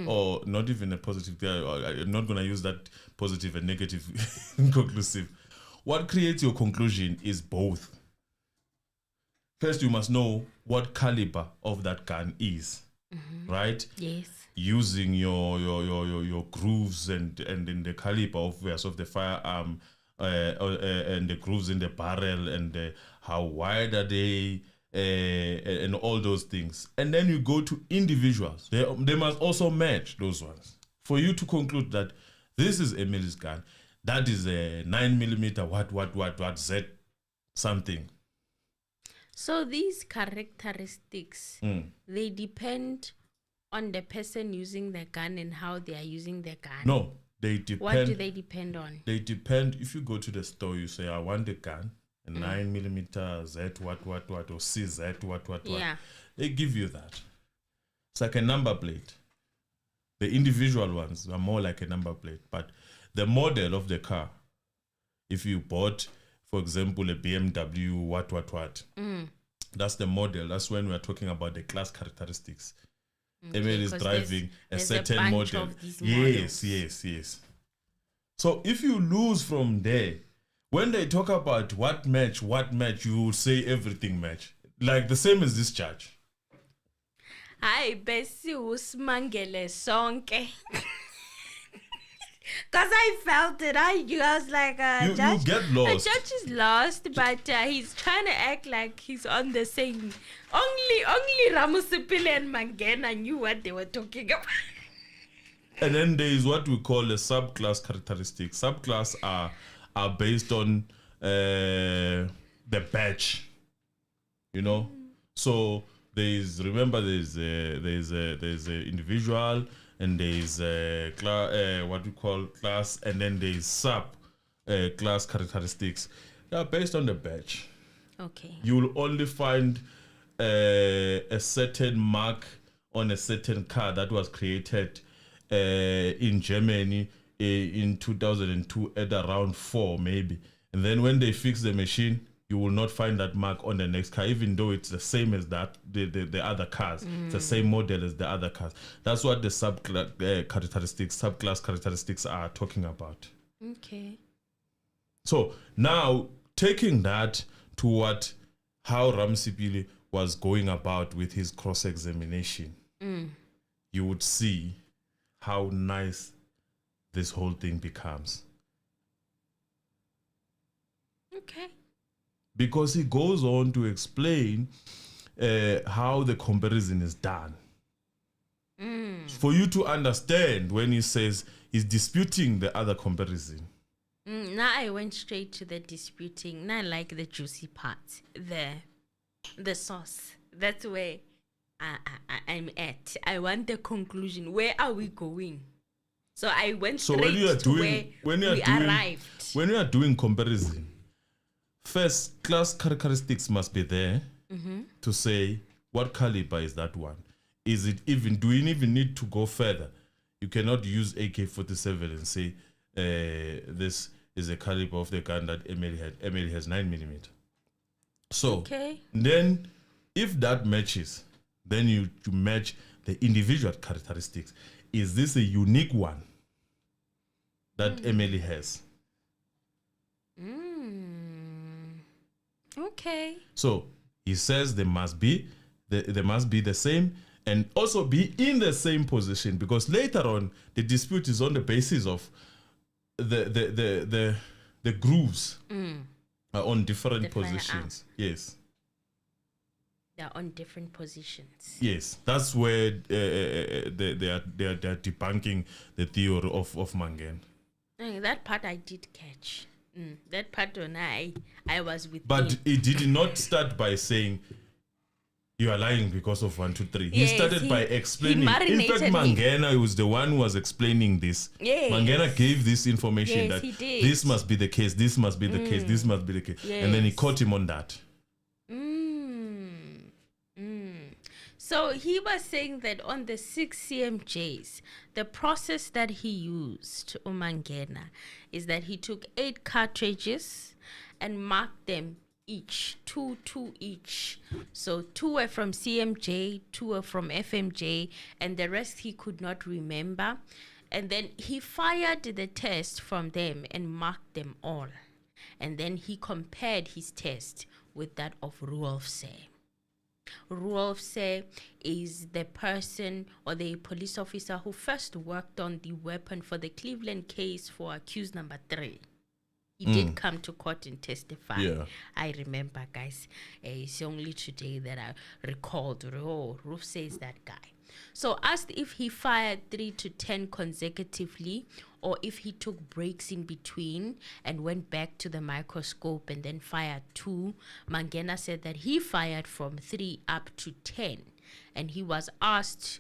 or not even a positive. I'm not going to use that positive and negative conclusive. What creates your conclusion is both. First, you must know what caliber of that gun is, right? Yes. Using your grooves and in the caliber of the firearm, and the grooves in the barrel, and how wide are they, and all those things. And then you go to individuals. They must also match those ones for you to conclude that this is Emily's gun. That is a 9mm what Z something. So these characteristics, they depend on the person using the gun and how they are using the gun. No, they depend. What do they depend on? They depend. If you go to the store, you say, I want a gun, a 9mm Z what, or CZ what. Yeah. They give you that. It's like a number plate. The individual ones are more like a number plate. But the model of the car, if you bought, for example, a BMW, what, that's the model. That's when we're talking about the class characteristics. Okay, Emily is driving a certain model. Yes. So if you lose from there, when they talk about what match, you will say everything match. Like the same as this charge. Hayi besi usimangele sonke. Because I felt it. I was like, you get lost. The judge is lost, but he's trying to act like he's on the same. Only Ramosepele and Mangena knew what they were talking about. And then there is what we call a subclass characteristic. Subclass are based on the badge. You know? So there's a individual, and there's what we call class, and then there's sub class characteristics. They are based on the badge. Okay. You will only find a certain mark on a certain car that was created in Germany in 2002 at around 4 maybe. And then when they fix the machine, you will not find that mark on the next car, even though it's the same as that the other cars. It's the same model as the other cars. That's what the subclass characteristics are talking about. Okay. So now taking that to how Ramosepele was going about with his cross-examination, you would see how nice this whole thing becomes. Okay. Because he goes on to explain how the comparison is done. For you to understand when he says he's disputing the other comparison. Now I went straight to the disputing. Now I like the juicy part. The sauce. That's where I'm at. I want the conclusion. Where are we going? So I went straight to where we arrived. When you are doing comparison, first, class characteristics must be there to say what caliber is that one. Is it even? Do you even need to go further? You cannot use AK-47 and say this is a caliber of the gun that Emily had. Emily has 9mm. So then, if that matches, then you match the individual characteristics. Is this a unique one that Emily has? Okay. So he says they must be the same and also be in the same position, because later on the dispute is on the basis of the grooves are on different positions. Yes. They're on different positions. Yes, that's where they are debunking the theory of Mangena. That part I did catch. That part when I was with But him. it did not start by saying you are lying because of 1, 2, 3. He started by explaining. In fact, Mangena was the one who was explaining this. Yes. Mangena gave this information that he did. this must be the case, this must be the case, this must be the case. Yes. And then he caught him on that. So he was saying that on the 6 CMJs, the process that he used, Mangena, is that he took 8 cartridges and marked them each, 2 each. So 2 were from CMJ, 2 were from FMJ, and the rest he could not remember. And then he fired the test from them and marked them all. And then he compared his test with that of Ramosepele. Ramosepele is the person or the police officer who first worked on the weapon for the Cleveland case for accused number 3. He did come to court and testify. Yeah. I remember, guys. It's only today that I recalled, Roof says that guy. So asked if he fired 3 to 10 consecutively or if he took breaks in between and went back to the microscope and then fired 2. Mangena said that he fired from 3 up to 10. And he was asked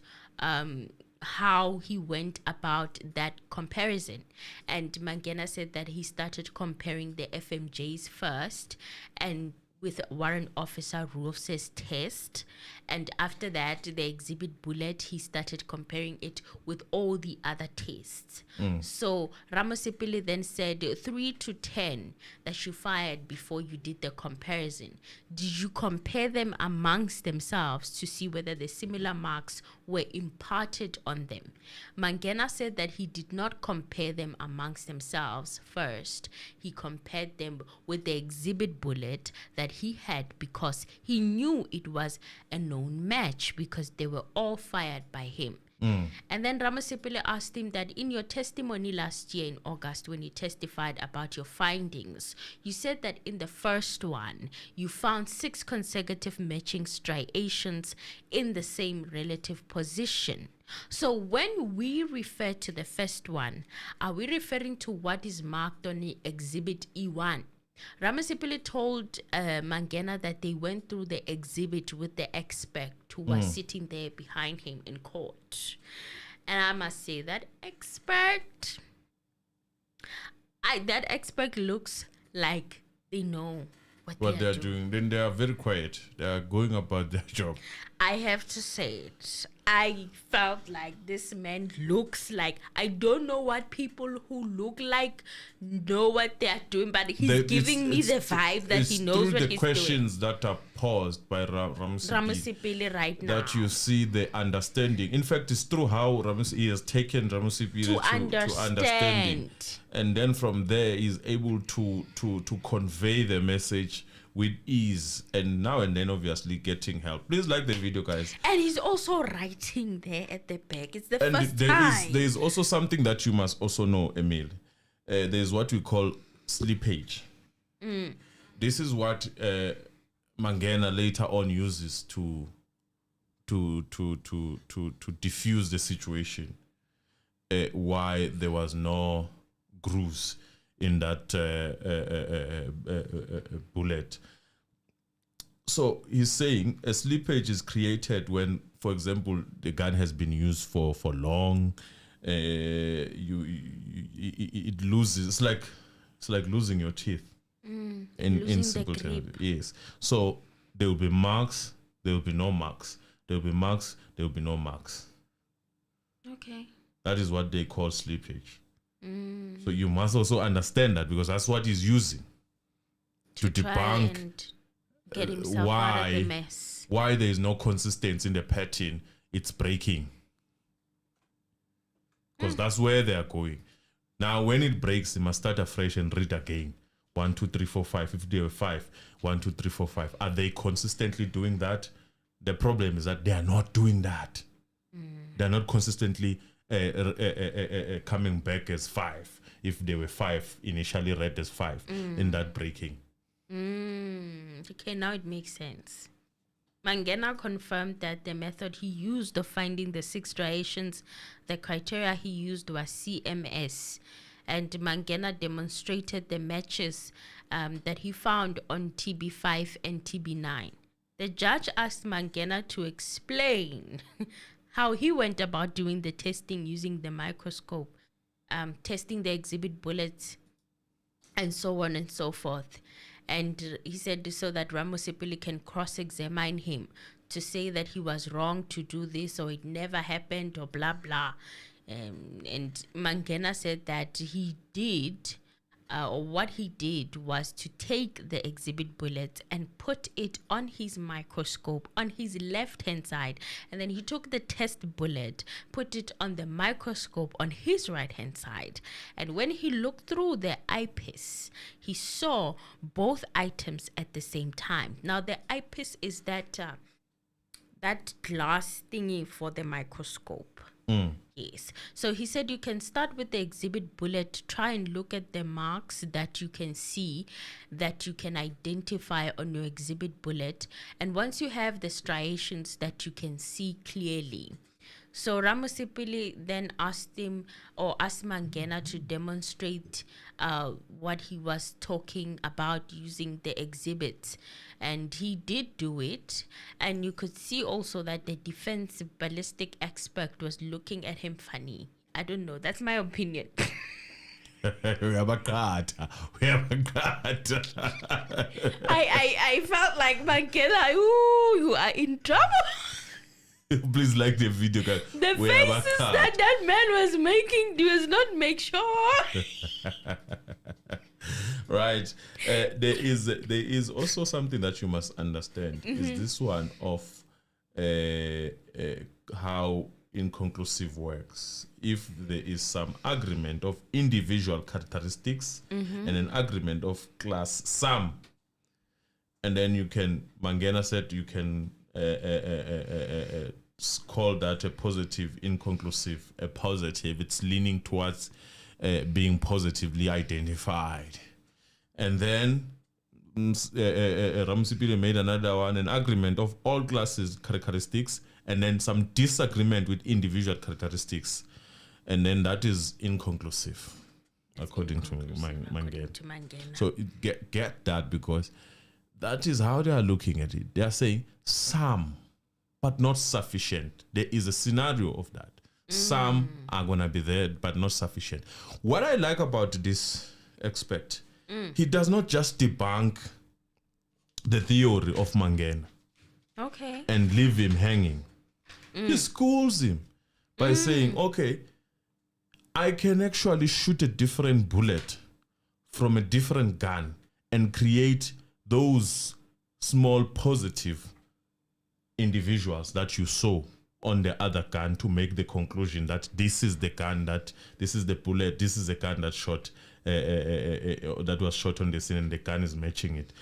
how he went about that comparison. And Mangena said that he started comparing the FMJs first and with Warrant Officer Roof's test, and after that the exhibit bullet, he started comparing it with all the other tests. So Ramosepele then said 3 to 10 that you fired before you did the comparison. Did you compare them amongst themselves to see whether the similar marks were imparted on them? Mangena said that he did not compare them amongst themselves first. He compared them with the exhibit bullet that he had because he knew it was a known match because they were all fired by him. And then Ramosepele asked him that in your testimony last year in August when you testified about your findings, you said that in the first one you found 6 consecutive matching striations in the same relative position. So when we refer to the first one, are we referring to what is marked on the exhibit E1? Ramosepele told Mangena that they went through the exhibit with the expert who was sitting there behind him in court. And I must say that expert looks like they know what they're doing. Then they are very quiet. They are going about their job. I have to say it. I felt like this man looks like, I don't know what people who look like know what they're doing, but he's giving me the vibe that he knows what he's doing. The questions that are posed by Ramosepele right now that you see the understanding. In fact, it's through how Ramosepele has taken Ramosepele to understand it. And then from there, he's able to convey the message with ease, and now and then obviously getting help. Please like the video, guys. And he's also writing there at the back. It's the first time. There is also something that you must also know, Emil. There's what we call slippage. This is what Mangena later on uses to diffuse the situation. Why there was no grooves in that bullet. So he's saying a slippage is created when, for example, the gun has been used for long. It loses. It's like losing your teeth. In simple terms, yes. So there will be marks. There will be no marks. There will be marks. There will be no marks. Okay. That is what they call slippage. So you must also understand that, because that's what he's using to debunk and get himself out of the mess. Why there is no consistency in the pattern. It's breaking, because that's where they are going. Now when it breaks, they must start afresh and read again. 1, 2, 3, 4, 5. If they are 5, 1, 2, 3, 4, 5. Are they consistently doing that? The problem is that they are not doing that. They are not consistently coming back as 5 if there were 5 initially read as 5 in that breaking. Okay, now it makes sense. Mangena confirmed that the method he used of finding the 6 striations, the criteria he used was CMS. And Mangena demonstrated the matches that he found on TB5 and TB9. The judge asked Mangena to explain how he went about doing the testing using the microscope, testing the exhibit bullets, and so on and so forth. And he said so that Ramosepele can cross-examine him to say that he was wrong to do this or it never happened or blah, blah. And Mangena said that he did, or what he did was to take the exhibit bullet and put it on his microscope on his left-hand side. And then he took the test bullet, put it on the microscope on his right-hand side. And when he looked through the eyepiece, he saw both items at the same time. Now, the eyepiece is that glass thingy for the microscope. Yes. So he said you can start with the exhibit bullet, try and look at the marks that you can see, that you can identify on your exhibit bullet. And once you have the striations that you can see clearly. So Ramosepele then asked Mangena to demonstrate what he was talking about using the exhibits. And he did do it. And you could see also that the defense ballistic expert was looking at him funny. I don't know. That's my opinion. We have a cut. I felt like Mangena, you are in trouble. Please like the video, guys. The faces that man was making does not make sure. Right. There is also something that you must understand. Is this one of how inconclusive works. If there is some agreement of individual characteristics and an agreement of class sum, and then you can, Mangena said, you can call that a positive inconclusive. A positive, it's leaning towards being positively identified. And then Ramosepele made another one, an agreement of all classes characteristics, and then some disagreement with individual characteristics, and then that is inconclusive, according to Mangena. So get that, because that is how they are looking at it. They are saying some, but not sufficient. There is a scenario of that. Some are going to be there, but not sufficient. What I like about this expert, he does not just debunk the theory of Mangena and leave him hanging. He schools him by saying, okay, I can actually shoot a different bullet from a different gun and create those small positive individuals that you saw on the other gun to make the conclusion that this is the gun, that this is the bullet, this is the gun that shot, that was shot on the scene, and the gun is matching it.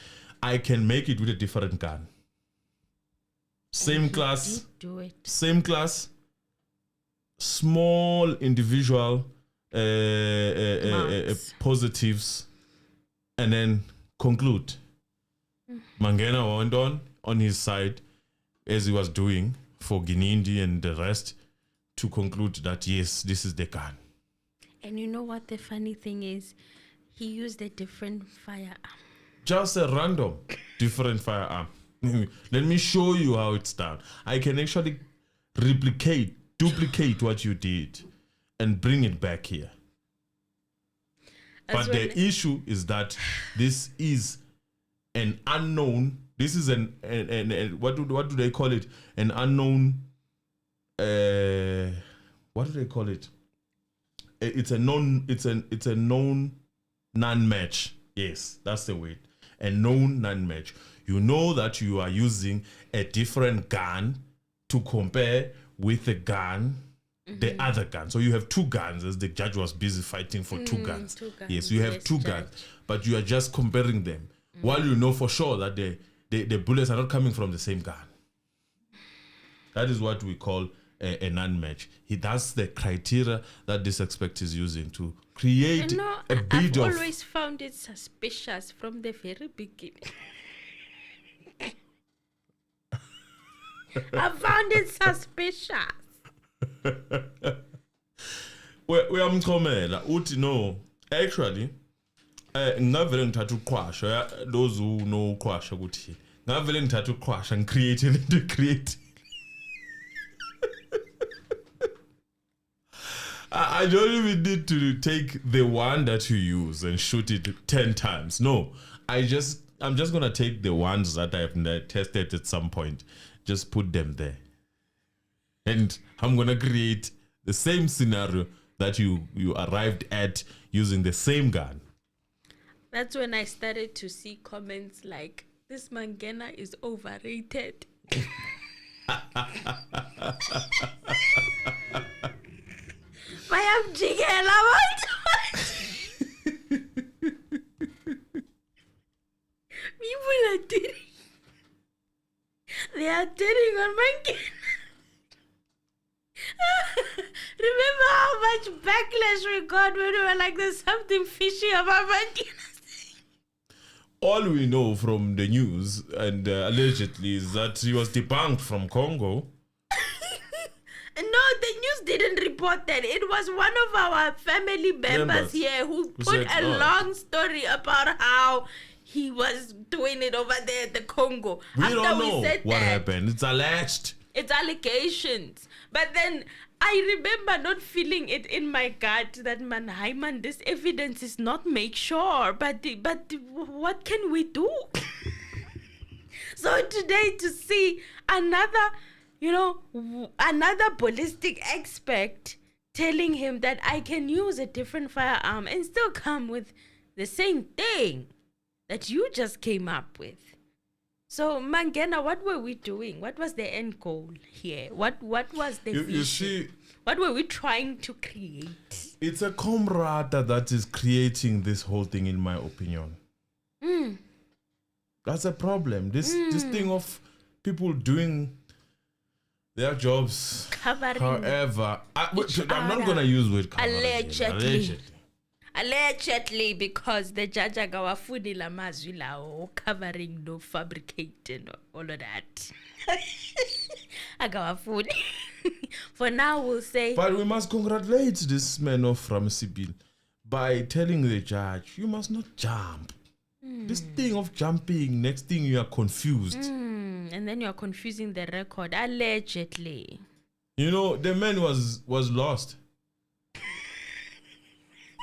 I can make it with a different gun. Same class, small individual positives, and then conclude. Mangena went on his side, as he was doing for Ginindi and the rest, to conclude that yes, this is the gun. And you know what the funny thing is? He used a different firearm. Just a random different firearm. Let me show you how it's done. I can actually duplicate what you did and bring it back here. But the issue is that this is an unknown. This is an what do they call it? An unknown. What do they call it? It's a known non-match. Yes, that's the word. A known non-match. You know that you are using a different gun to compare with the gun, the other gun. So you have two guns, as the judge was busy fighting for two guns. Yes, you have two guns, but you are just comparing them. While you know for sure that the bullets are not coming from the same gun. That is what we call a non-match. That's the criteria that this expert is using to create a bit I've of... always found it suspicious from the very beginning. I found it suspicious. Uyamchomela uthi no, actually ngavele ngithatha uqhwasha, those who know uqhwasha ukuthi ngavele ngithatha uqhwasha ngicreate into create. I don't even need to take the one that you use and shoot it 10 times. No, I'm just gonna take the ones that I've tested at some point, just put them there, and I'm gonna create the same scenario that you arrived at using the same gun. That's when I started to see comments like, "This Mangena is overrated." People are dating. They are dating on Mangena. Remember how much backlash we got when we were like, there's something fishy about Mangena? All we know from the news and allegedly is that he was debunked from Congo. No, the news didn't report that. It was one of our family members here who put said, a long story about how he was doing it over there at the Congo. We After don't we know said what that, happened. It's alleged. It's allegations. But then I remember not feeling it in my gut that man, this evidence is not make sure. But what can we do? So today to see another ballistic expert telling him that I can use a different firearm and still come with the same thing that you just came up with. So Mangena, what were we doing? What was the end goal here? What was the vision? You see, what were we trying to create? It's a comrade that is creating this whole thing, in my opinion. That's a problem. This thing of people doing their jobs. Covering. However, I'm not going to use word covering. Allegedly, because the judge agawafuni la mazwi lawo covering, no fabricating, all of that. Agawafuni. For now, we'll say. But we must congratulate this man of Ramosepele by telling the judge, you must not jump. This thing of jumping, next thing you are confused. And then you are confusing the record. Allegedly. You know, the man was lost.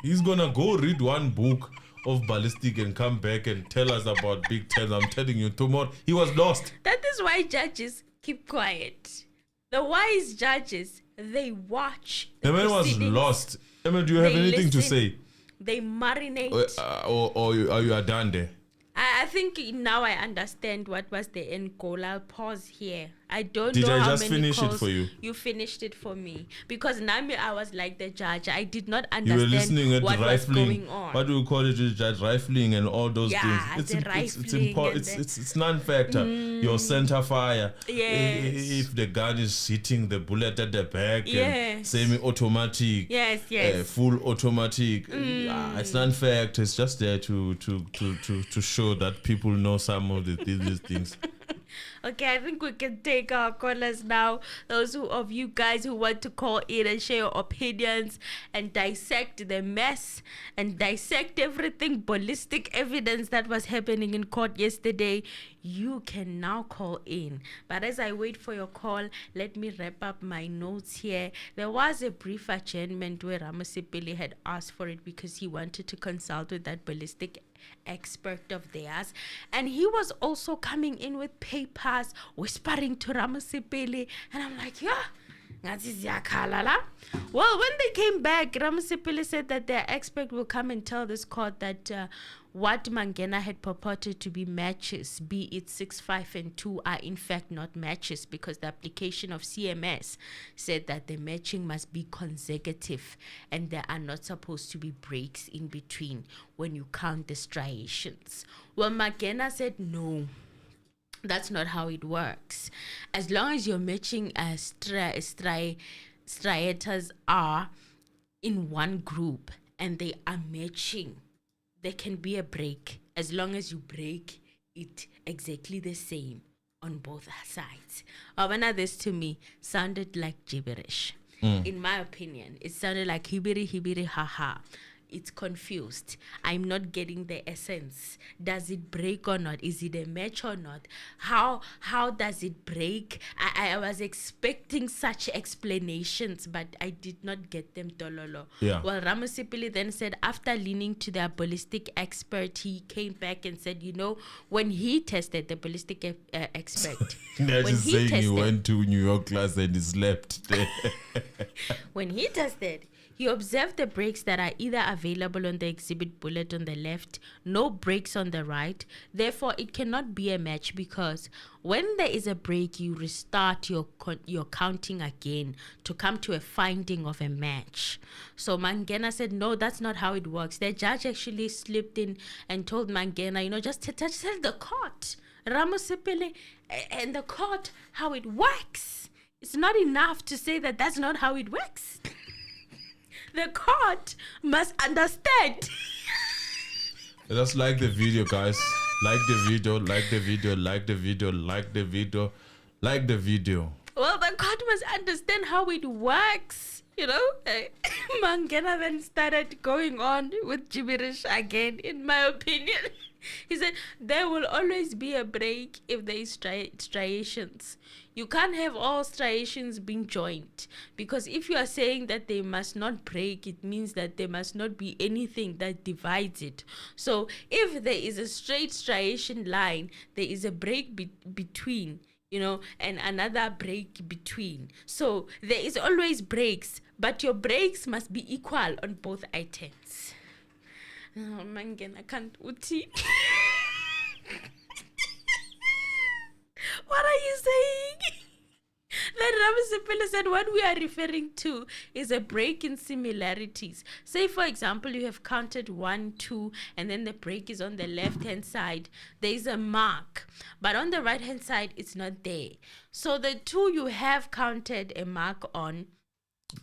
He's gonna go read one book of ballistic and come back and tell us about big tens. I'm telling you, tomorrow he was lost. That is why judges keep quiet. The wise judges, they watch. The man was lost. Emma, do you have anything to say? They marinate. Or you are done there? I think now I understand what was the end goal. I'll pause here. I don't know how I just many finish calls it for you? You finished it for me. Because Nami, I was like the judge. I did not you were listening understand at what rifling. was going on. What do we call it, judge? Rifling and all those things. It's important. It's non-factor. Your center fire. Yes. If the gun is hitting the bullet at the back, Yes. and semi-automatic. Yes. Full automatic. It's non-factor. It's just there to show that people know some of these things. Okay, I think we can take our callers now. Those of you guys who want to call in and share your opinions and dissect the mess and dissect everything ballistic evidence that was happening in court yesterday, you can now call in. But as I wait for your call, let me wrap up my notes here. There was a brief adjournment where Ramosepele had asked for it because he wanted to consult with that ballistic expert of theirs, and he was also coming in with papers whispering to Ramosepele, and I'm like, well, when they came back, Ramosepele said that their expert will come and tell this court that what Mangena had purported to be matches, be it 6, 5, and 2, are in fact not matches, because the application of CMS said that the matching must be consecutive and there are not supposed to be breaks in between when you count the striations. Well, Mangena said no. That's not how it works. As long as you're matching striators are in one group and they are matching, there can be a break as long as you break it exactly the same on both sides. Abana, this to me sounded like gibberish. In my opinion, it sounded like hibiri hibiri haha. It's confused. I'm not getting the essence. Does it break or not? Is it a match or not? How does it break? I was expecting such explanations, but I did not get them, Tololo. Yeah. Well, Ramosepele then said, after leaning to their ballistic expert, he came back and said, when he tested, the ballistic expert, They're when just saying he went to New York class and he slept there. When he tested, he observed the brakes that are either available on the exhibit bullet on the left, no brakes on the right. Therefore, it cannot be a match because when there is a brake, you restart your counting again to come to a finding of a match. So Mangena said, no, that's not how it works. The judge actually slipped in and told Mangena, just tell the court, Ramosepele and the court, how it works. It's not enough to say that that's not how it works. The court must understand. Just like the video, guys. Like the video, like the video, like the video, like the video, like the video. Well, the court must understand how it works. Mangena then started going on with gibberish again, in my opinion. He said, there will always be a break if there is striations. You can't have all striations being joined, because if you are saying that they must not break, it means that there must not be anything that divides it. So if there is a straight striation line, there is a break between, and another break between. So there is always breaks, but your breaks must be equal on both items. Oh, Mangena can't uti. What are you saying? Then Ramosepele said what we are referring to is a break in similarities. Say, for example, you have counted 1, 2, and then the break is on the left-hand side. There is a mark, but on the right-hand side, it's not there. So the 2 you have counted a mark on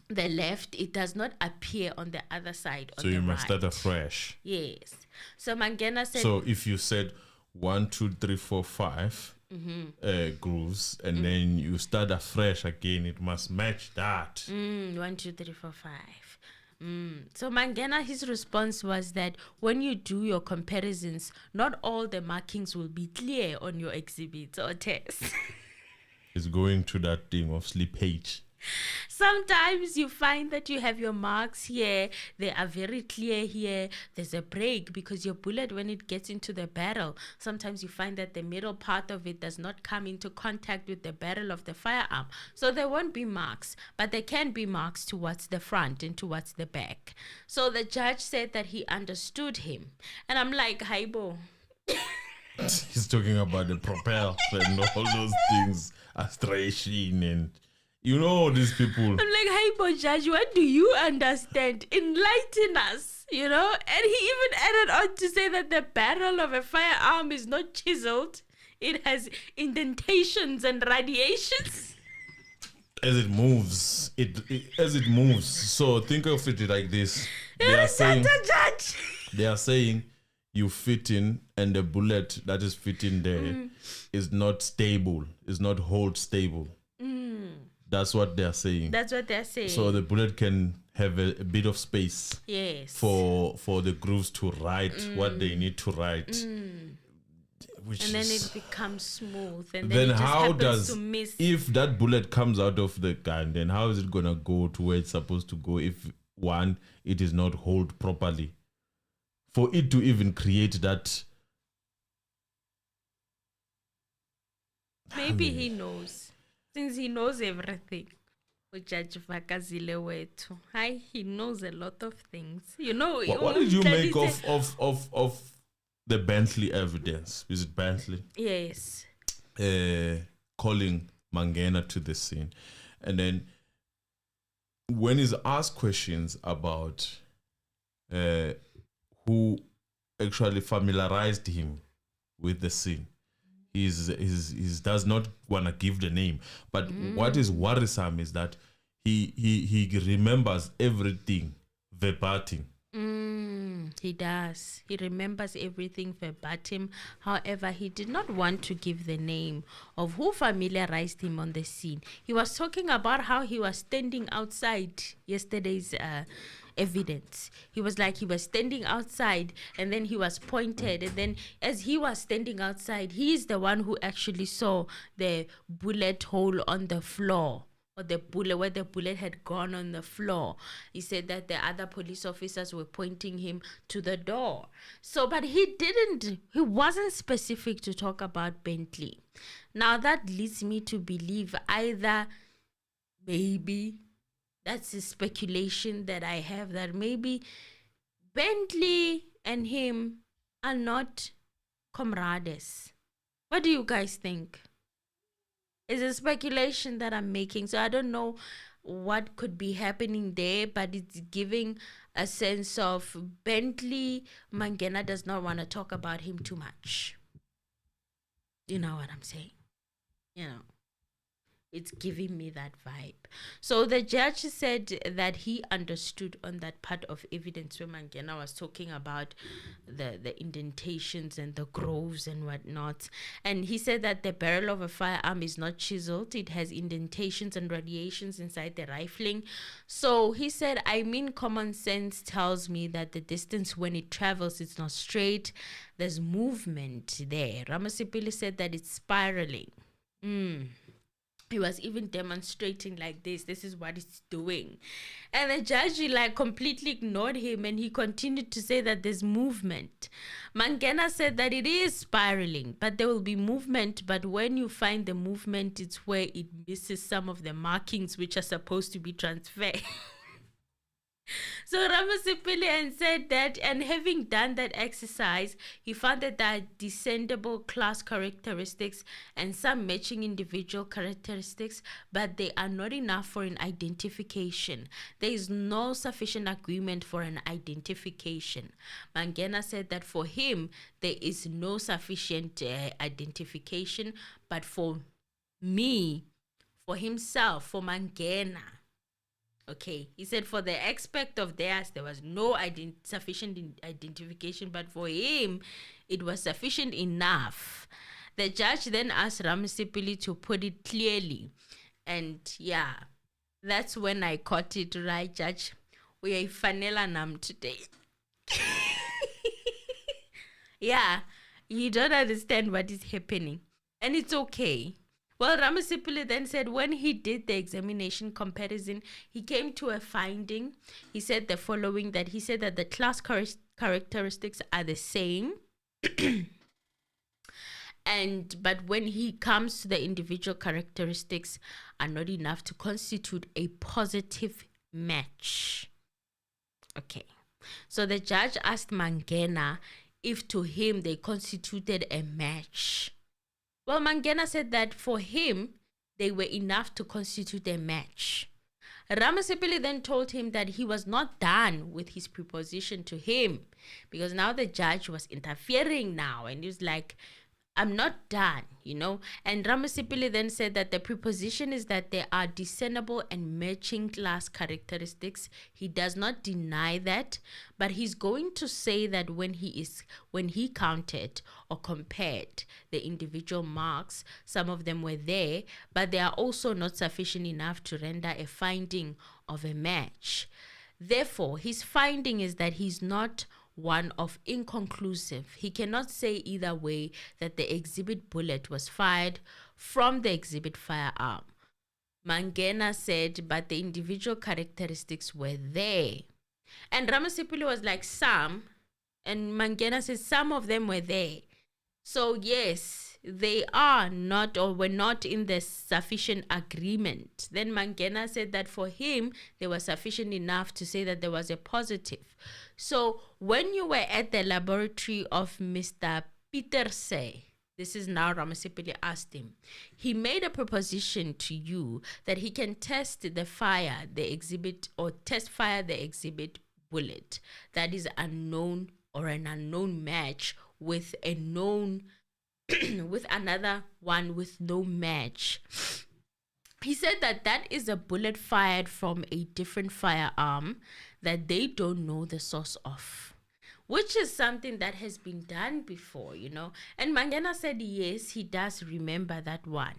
the left, it does not appear on the other side. So you must start afresh. Yes. So Mangena said. So if you said 1, 2, 3, 4, 5 grooves, and then you start afresh again, it must match that. 1, 2, 3, 4, 5. So Mangena, his response was that when you do your comparisons, not all the markings will be clear on your exhibits or tests. It's going to that thing of slippage. Sometimes you find that you have your marks here, they are very clear here, there's a break because your bullet, when it gets into the barrel, sometimes you find that the middle part of it does not come into contact with the barrel of the firearm. So there won't be marks, but there can be marks towards the front and towards the back. So the judge said that he understood him. And I'm like, Haibo. He's talking about the propel and all those things, astration and... these people. I'm like, hey, boy, Judge, what do you understand? Enlighten us, And he even added on to say that the barrel of a firearm is not chiseled. It has indentations and radiations. As it moves, as it moves. So think of it like this. They are saying you fit in, and the bullet that is fitting there is not stable. Is not hold stable. That's what they're saying. So the bullet can have a bit of space. Yes. For the grooves to write what they need to write. And then it becomes smooth. And then it just how happens to miss. If that bullet comes out of the gun, then how is it gonna go to where it's supposed to go if it is not held properly? For it to even create that. Maybe he knows. Since he knows everything. Judge Vakazile Wetu. He knows a lot of things. What did you make of the Bentley evidence? Is it Bentley? Yes. Calling Mangena to the scene. And then when he's asked questions about who actually familiarized him with the scene, He does not want to give the name. But what is worrisome is that he remembers everything verbatim. He does. He remembers everything verbatim. However, he did not want to give the name of who familiarized him on the scene. He was talking about how he was standing outside yesterday's evidence. He was standing outside, and then he was pointed, and then as he was standing outside, he's the one who actually saw the bullet hole on the floor, or the bullet, where the bullet had gone on the floor. He said that the other police officers were pointing him to the door. So, but he wasn't specific to talk about Bentley. Now that leads me to believe either maybe, that's a speculation that I have, that maybe Bentley and him are not comrades. What do you guys think? It's a speculation that I'm making, so I don't know what could be happening there, but it's giving a sense of Bentley. Mangena does not want to talk about him too much. You know what I'm saying? It's giving me that vibe. So the judge said that he understood on that part of evidence where Mangena was talking about the indentations and the grooves and whatnot. And he said that the barrel of a firearm is not chiseled. It has indentations and radiations inside the rifling. So he said, common sense tells me that the distance when it travels, it's not straight. There's movement there. Ramosepele said that it's spiraling. He was even demonstrating like this. This is what it's doing. And the judge completely ignored him, and he continued to say that there's movement. Mangena said that it is spiraling, but there will be movement. But when you find the movement, it's where it misses some of the markings which are supposed to be transferred. So Ramosepele said that, and having done that exercise, he found that there are descendable class characteristics and some matching individual characteristics, but they are not enough for an identification. There is no sufficient agreement for an identification. Mangena said that for him, there is no sufficient identification, but for me, for himself, for Mangena, okay, he said for the aspect of theirs, there was no sufficient identification, but for him, it was sufficient enough. The judge then asked Ramosepele to put it clearly. And yeah, that's when I caught it right, Judge. We are fanela nam today. Yeah, you don't understand what is happening. And it's okay. Well, Ramosepele then said when he did the examination comparison, he came to a finding. He said the following, that he said that the class characteristics are the same. But when he comes to the individual characteristics are not enough to constitute a positive match. Okay. So the judge asked Mangena if to him they constituted a match. Well, Mangena said that for him, they were enough to constitute a match. Ramosepele then told him that he was not done with his proposition to him, because now the judge was interfering now, and he was like, I'm not done, And Ramosepele then said that the proposition is that there are discernible and matching class characteristics. He does not deny that, but he's going to say that when he counted or compared the individual marks, some of them were there, but they are also not sufficient enough to render a finding of a match. Therefore, his finding is that he's not one of inconclusive. He cannot say either way that the exhibit bullet was fired from the exhibit firearm. Mangena said, but the individual characteristics were there. And Ramosepele was like, some, and Mangena said some of them were there. So yes, they are not or were not in the sufficient agreement. Then Mangena said that for him, they were sufficient enough to say that there was a positive. So when you were at the laboratory of Mr. Pieterse, this is now Ramosepele asked him, he made a proposition to you that he can test the exhibit bullet that is unknown or an unknown match with a known with another one with no match. He said that that is a bullet fired from a different firearm that they don't know the source of, which is something that has been done before, you know. And Mangena said, yes, he does remember that one.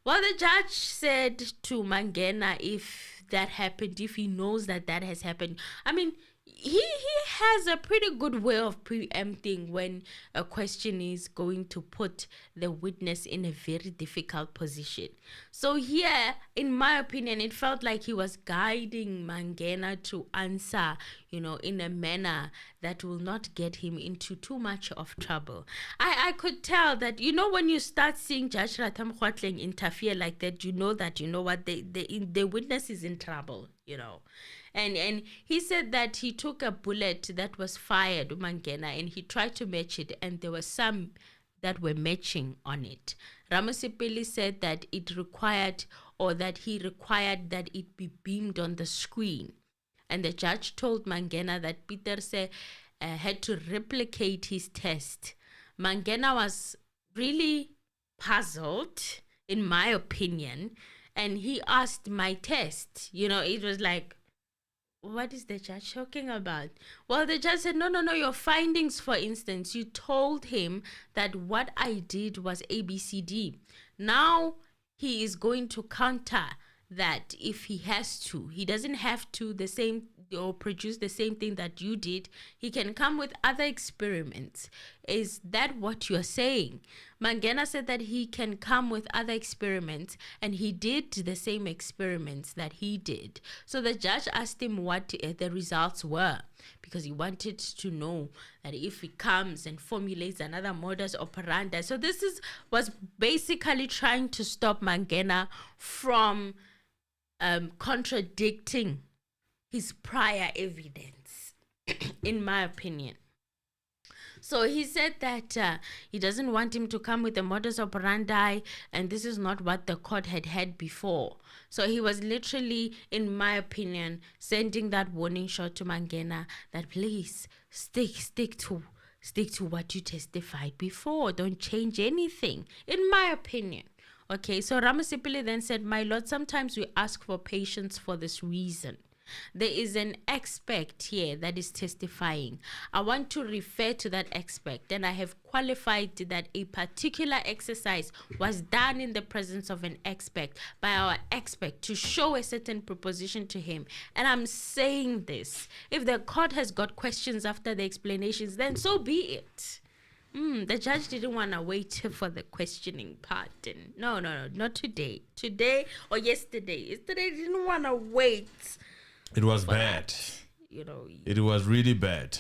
Well, the judge said to Mangena, if that happened, if he knows that that has happened, I mean, he has a pretty good way of preempting when a question is going to put the witness in a very difficult position. So here, in my opinion, it felt like he was guiding Mangena to answer, you know, in a manner that will not get him into too much of trouble. I could tell that, you know, when you start seeing Judge Ratam Khwatleng interfere like that, you know that, you know what, the witness is in trouble, you know. And he said that he took a bullet that was fired, Mangena, and he tried to match it, and there were some that were matching on it. Ramosepele said that it required, or that he required that it be beamed on the screen. And the judge told Mangena that Peter had to replicate his test. Mangena was really puzzled, in my opinion, and he asked my test. You know, it was like, what is the judge talking about? Well, the judge said, no, your findings, for instance, you told him that what I did was ABCD. Now he is going to counter that if he has to. He doesn't have to the same or produce the same thing that you did. He can come with other experiments. Is that what you're saying? Mangena said that he can come with other experiments, and he did the same experiments that he did. So the judge asked him what the results were, because he wanted to know that if he comes and formulates another modus operandi. So this was basically trying to stop Mangena from contradicting his prior evidence, in my opinion. So he said that he doesn't want him to come with a modus operandi, and this is not what the court had before. So he was literally, in my opinion, sending that warning shot to Mangena that please stick to what you testified before. Don't change anything, in my opinion. Okay, so Ramosepele then said, my lord, sometimes we ask for patience for this reason. There is an expert here that is testifying. I want to refer to that expert, and I have qualified that a particular exercise was done in the presence of an expert by our expert to show a certain proposition to him. And I'm saying this, if the court has got questions after the explanations, then so be it. The judge didn't want to wait for the questioning part. And no, not today. Today or yesterday. Yesterday didn't want to wait. It was bad. That, you know. It was really bad.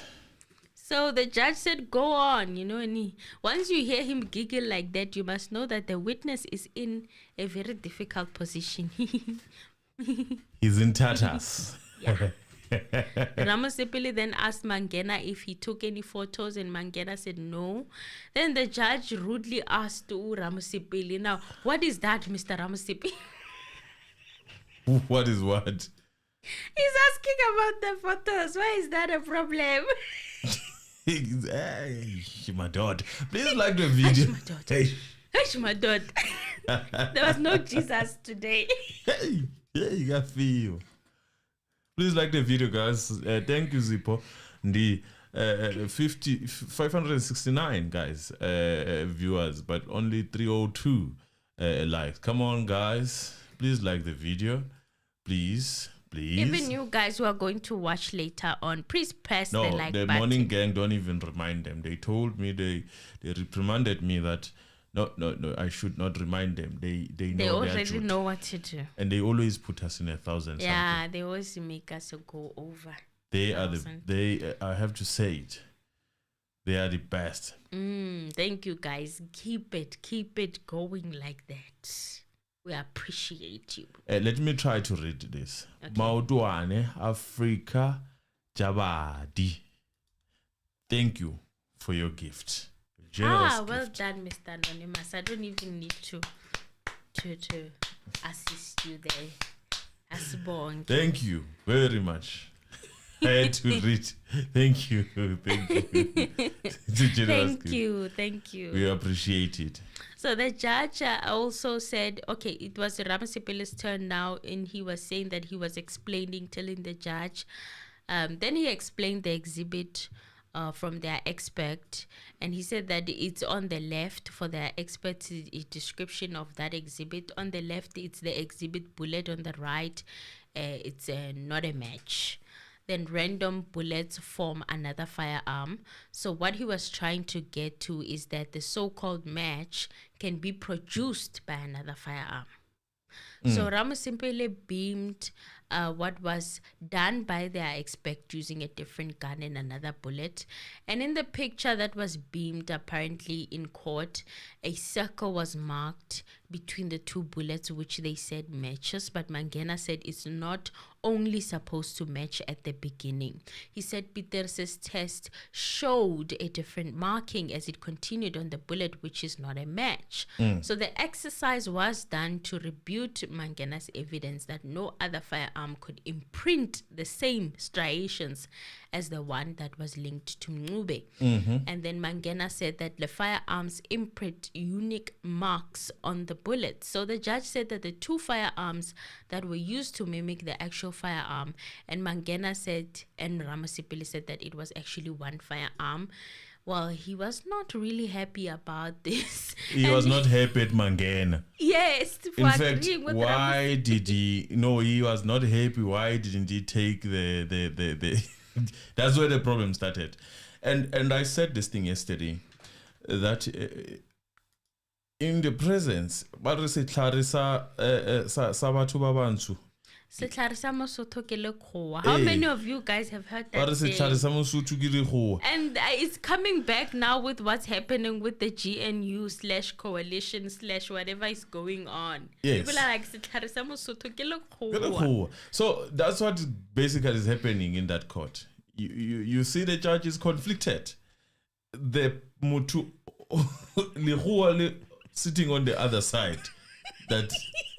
So the judge said, go on, you know, and once you hear him giggle like that, you must know that the witness is in a very difficult position. He's in tatters. Yeah. Ramosepele then asked Mangena if he took any photos, and Mangena said no. Then the judge rudely asked Ramosepele, now, what is that, Mr. Ramosepele? What is what? He's asking about the photos. Why is that a problem? Hey, my daughter. Please like the video. Hey, my daughter. There was no Jesus today. Hey, you got feel. Please like the video, guys. Thank you, Zippo. The 569 guys viewers, but only 302 likes. Come on, guys. Please like the video. Please. Even you guys who are going to watch later on, please press the like button. The morning gang don't even remind them. They told me, they reprimanded me that no, I should not remind them. They already know what to do. And they always put us in 1,000. Yeah, something. They always make us go over. I have to say it. They are the best. Thank you, guys. Keep it going like that. We appreciate you. Let me try to read this. Okay. Maudwane Africa Jabadi. Thank you for your gift. Well done, Mr. Anonymous. I don't even need to assist you there. Thank you very much. I had to read. Thank you. Thank you. We appreciate it. So the judge also said, okay, it was Ramosepele's turn now, and he was saying that he was telling the judge. Then he explained the exhibit from their expert, and he said that it's on the left for their expert's description of that exhibit. On the left, it's the exhibit bullet. On the right, it's not a match. Then random bullets form another firearm. So what he was trying to get to is that the so-called match can be produced by another firearm. So Ramosepele beamed what was done by their expert using a different gun and another bullet. And in the picture that was beamed apparently in court, a circle was marked between the two bullets, which they said matches, but Mangena said it's not only supposed to match at the beginning. He said Peters's test showed a different marking as it continued on the bullet, which is not a match. So the exercise was done to rebut Mangena's evidence that no other firearm could imprint the same striations as the one that was linked to Mngube. And then Mangena said that the firearms imprint unique marks on the bullets. So the judge said that the two firearms that were used to mimic the actual firearm, and Mangena said, and Ramosepele said that it was actually one firearm. Well, he was not really happy about this. He was not happy at Mangena. Yes. In fact, why did he? No, he was not happy. Why didn't he take the That's where the problem started. And I said this thing yesterday, that in the presence, how many of you guys have heard that saying? And it's coming back now with what's happening with the GNU/coalition/ whatever is going on. Yes. People are like, so that's what basically is happening in that court. You see the judge is conflicted. The mutu sitting on the other side, that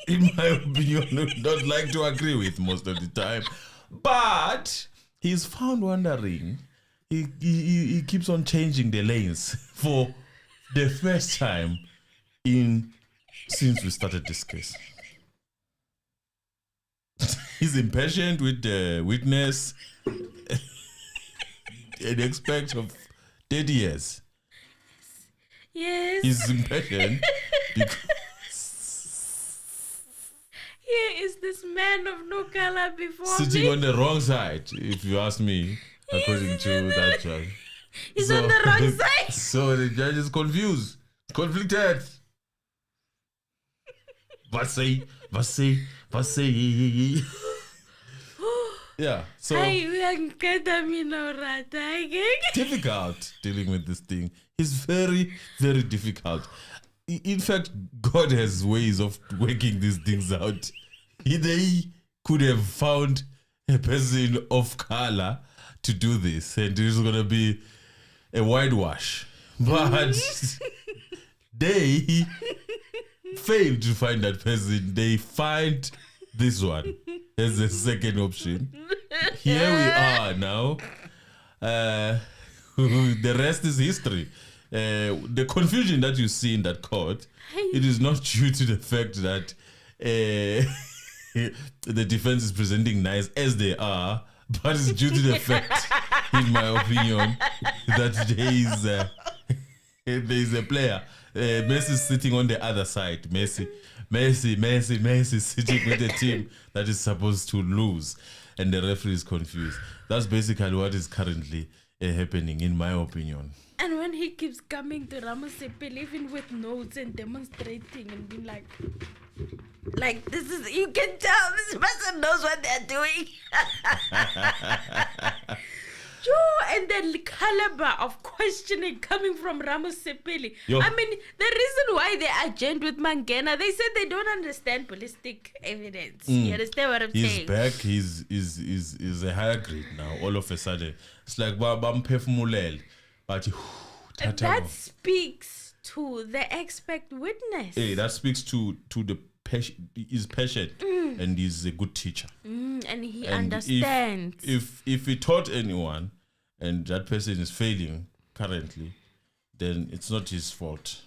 in my opinion don't like to agree with most of the time, but he's found wondering. He keeps on changing the lanes for the first time since we started this case. He's impatient with the witness. An expect of 30 years. Yes. He's impatient because here is this man of no color before sitting me. on the wrong side, if you ask me, according to that judge. He's on the wrong side. So the judge is confused, conflicted. What say? Yeah, so difficult dealing with this thing. It's very, very difficult. In fact, God has ways of working these things out. They could have found a person of color to do this, and it's going to be a whitewash. But they failed to find that person. They find this one as a second option. Here we are now. The rest is history. The confusion that you see in that court, it is not due to the fact that the defense is presenting nice as they are, but it's due to the fact, in my opinion, that there is a player. Messi is sitting on the other side. Messi sitting with the team that is supposed to lose, and the referee is confused. That's basically what is currently happening, in my opinion. And when he keeps coming to Ramosepele, even with notes and demonstrating and being like this is, you can tell this person knows what they're doing. And the caliber of questioning coming from Ramosepele. I mean, the reason why they are joined with Mangena, they said they don't understand ballistic evidence. You understand what I'm saying? He's back. He's a higher grade now. All of a sudden, it's like bam. But that speaks to the expert witness. Hey, that speaks to the patient. He's patient and he's a good teacher. And he understands. If he taught anyone, and that person is failing currently, then it's not his fault.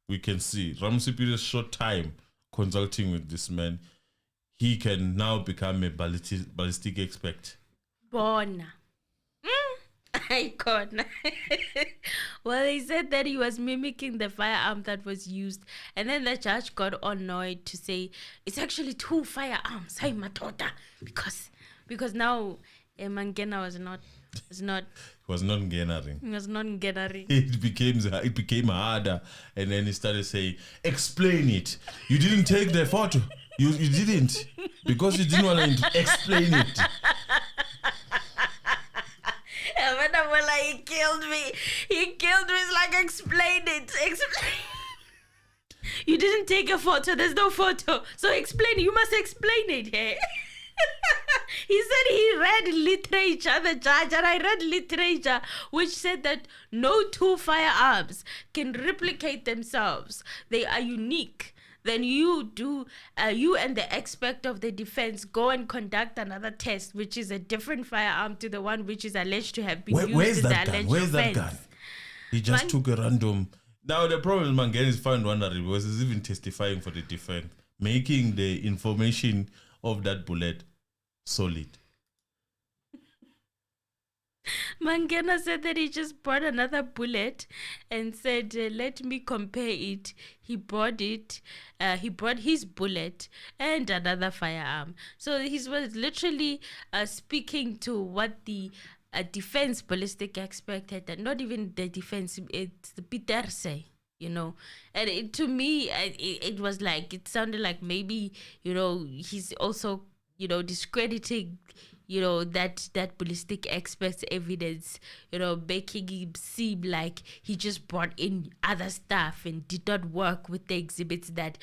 We can see Ramosepele's short time consulting with this man, he can now become a ballistic expert. Bona. Icon. Well, he said that he was mimicking the firearm that was used, and then the judge got annoyed to say it's actually 2 firearms. Hey, matota, because now Mangena was not Ngenaring. It was not Ngenaring. It became harder, and then he started saying, "Explain it. You didn't take the photo. You didn't, because you didn't want to explain it." He killed me. It's like, explain it. Explain. You didn't take a photo. There's no photo. So explain. You must explain it. Hey? He said he read literature, the judge, and I read literature which said that no 2 firearms can replicate themselves. They are unique. Then you and the expert of the defense go and conduct another test, which is a different firearm to the one which is alleged to have been used. Where's that gun? Where's that gun? He just took a random. Now the problem is Mangena is found wondering because he's even testifying for the defense, making the information of that bullet solid. Mangena said that he just bought another bullet and said, let me compare it. He bought it. He bought his bullet and another firearm. So he was literally speaking to what the defense ballistic expert had, not even the defense, it's the Peter say. And to me, it was like, it sounded like maybe, he's also, discrediting, that ballistic expert's evidence, making him seem like he just brought in other stuff and did not work with the exhibits that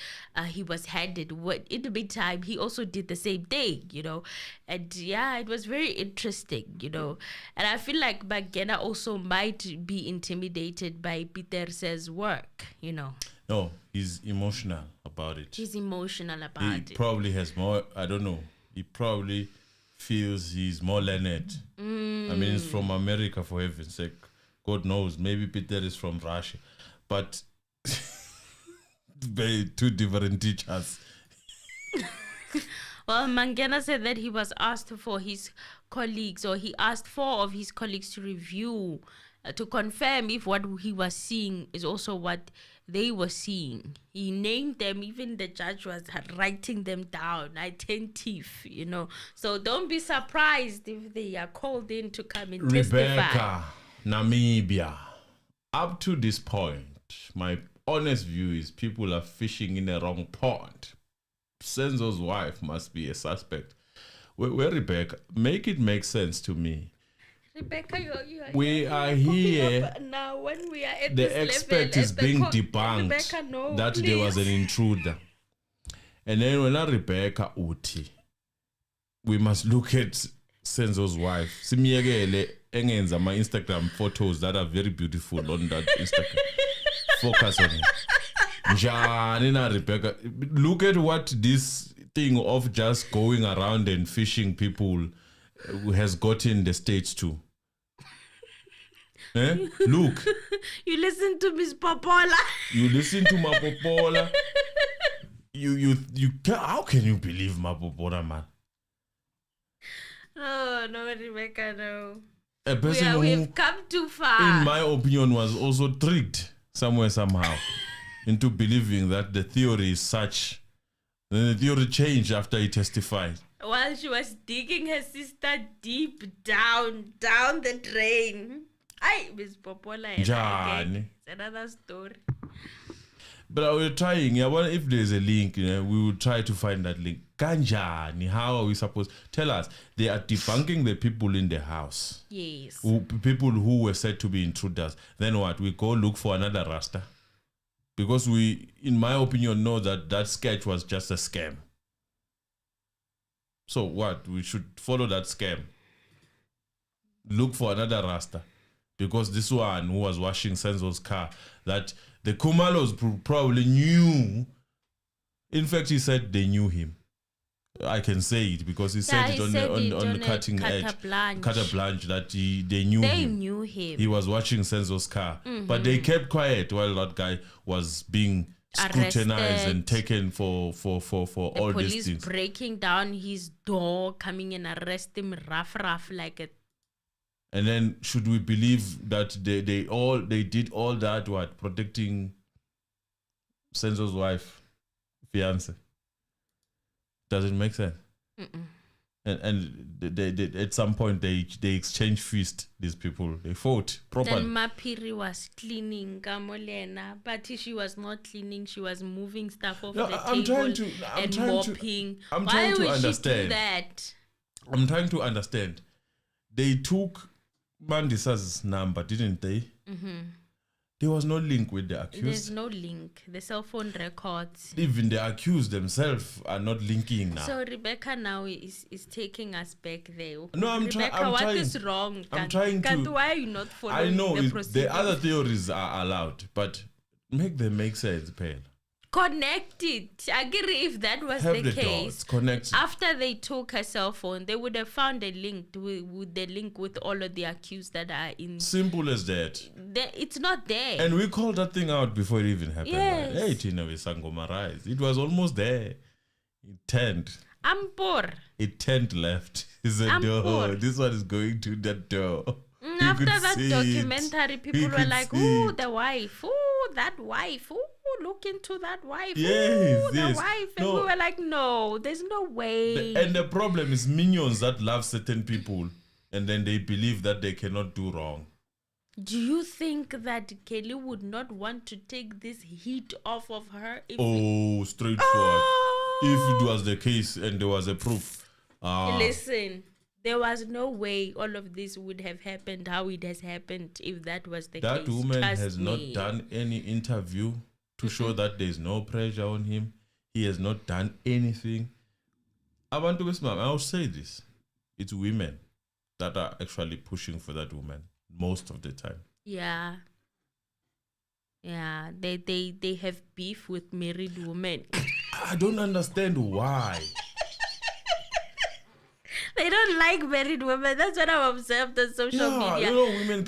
he was handed. In the meantime, he also did the same thing, and yeah, it was very interesting, and I feel like Mangena also might be intimidated by Peter's work, No, he's emotional about it. He probably has more, I don't know, he probably feels he's more learned. I mean, he's from America, for heaven's sake. God knows, maybe Peter is from Russia. But two different teachers. Well, Mangena said that he was asked for his colleagues, or he asked 4 of his colleagues to review, to confirm if what he was seeing is also what they were seeing. He named them, even the judge was writing them down, attentive, So don't be surprised if they are called in to come and testify. Namibia. Up to this point, my honest view is people are fishing in the wrong pond. Senzo's wife must be a suspect. Where Rebecca? Make it make sense to me. Rebecca, we are here. Now, when we are at the this expert level, is being debunked Rebecca, no, that please. There was an intruder. And then when Rebecca Uti, we must look at Senzo's wife. Simiyekele engenza my Instagram photos that are very beautiful on that Instagram. Focus on it. Njani na Rebecca. Look at what this thing of just going around and fishing people has gotten the states to. Look. You listen to Miss Popola. You listen to my Popola. You how can you believe my Popola, man? Oh no, Rebecca, no. A person we've come too far. In my opinion, was also tricked somewhere somehow into believing that the theory is such. Then the theory changed after he testified. While she was digging her sister deep down the drain. Miss Popola. It's another story. But we're trying. If there's a link, we will try to find that link. Kanjani, how are we supposed? Tell us. They are debunking the people in the house. Yes. People who were said to be intruders. Then what? We go look for another Rasta. Because we, in my opinion, know that sketch was just a scam. So what? We should follow that scam. Look for another Rasta. Because this one who was washing Senzo's car, that the Kumalos probably knew. In fact, he said they knew him. I can say it because he said it on the cutting edge. Carte blanche that they knew him. He was watching Senzo's car. But they kept quiet while that guy was being scrutinized and taken for all these things. Police breaking down his door, coming and arrest him rough like a. And then should we believe that they did all that protecting Senzo's wife, fiance? Doesn't make sense. And they at some point they exchanged fist. These people, they fought properly. Then Mapiri was cleaning Gamolena, but she was not cleaning. She was moving stuff off the table and mopping. Why would she do that? I'm trying to understand. They took Mandisa's number, didn't they? There was no link with the accused. There's no link. The cell phone records. Even the accused themselves are not linking now. So Rebecca now is taking us back there. No, I'm trying. What is wrong? I'm trying to. Why are you not following I know the procedure? The other theories are allowed, but make them make sense, Pale. Connect it. I agree. If that was the case, after they took her cell phone, they would have found a link with the link with all of the accused that are in. Simple as that. It's not there. And we called that thing out before it even happened. Yes. Right? 18 of Sangoma Rise. It was almost there. It turned. I'm poor. It turned left. He said, "Oh, this one is going to that door." After that documentary, people were like, "Ooh, the wife. Ooh, that wife. Ooh, look into that wife. Yes, Ooh, the wife." And we were like, "No, there's no way." And the problem is minions that love certain people, and then they believe that they cannot do wrong. Do you think that Kelly would not want to take this heat off of her? Straightforward. If it was the case and there was a proof. Listen. There was no way all of this would have happened how it has happened if that was the case. That woman has not done any interview to show that there's no pressure on him. He has not done anything. I'll say this. It's women that are actually pushing for that woman most of the time. Yeah. Yeah. They have beef with married women. I don't understand why. They don't like married women. That's what I've observed on social media. You know, women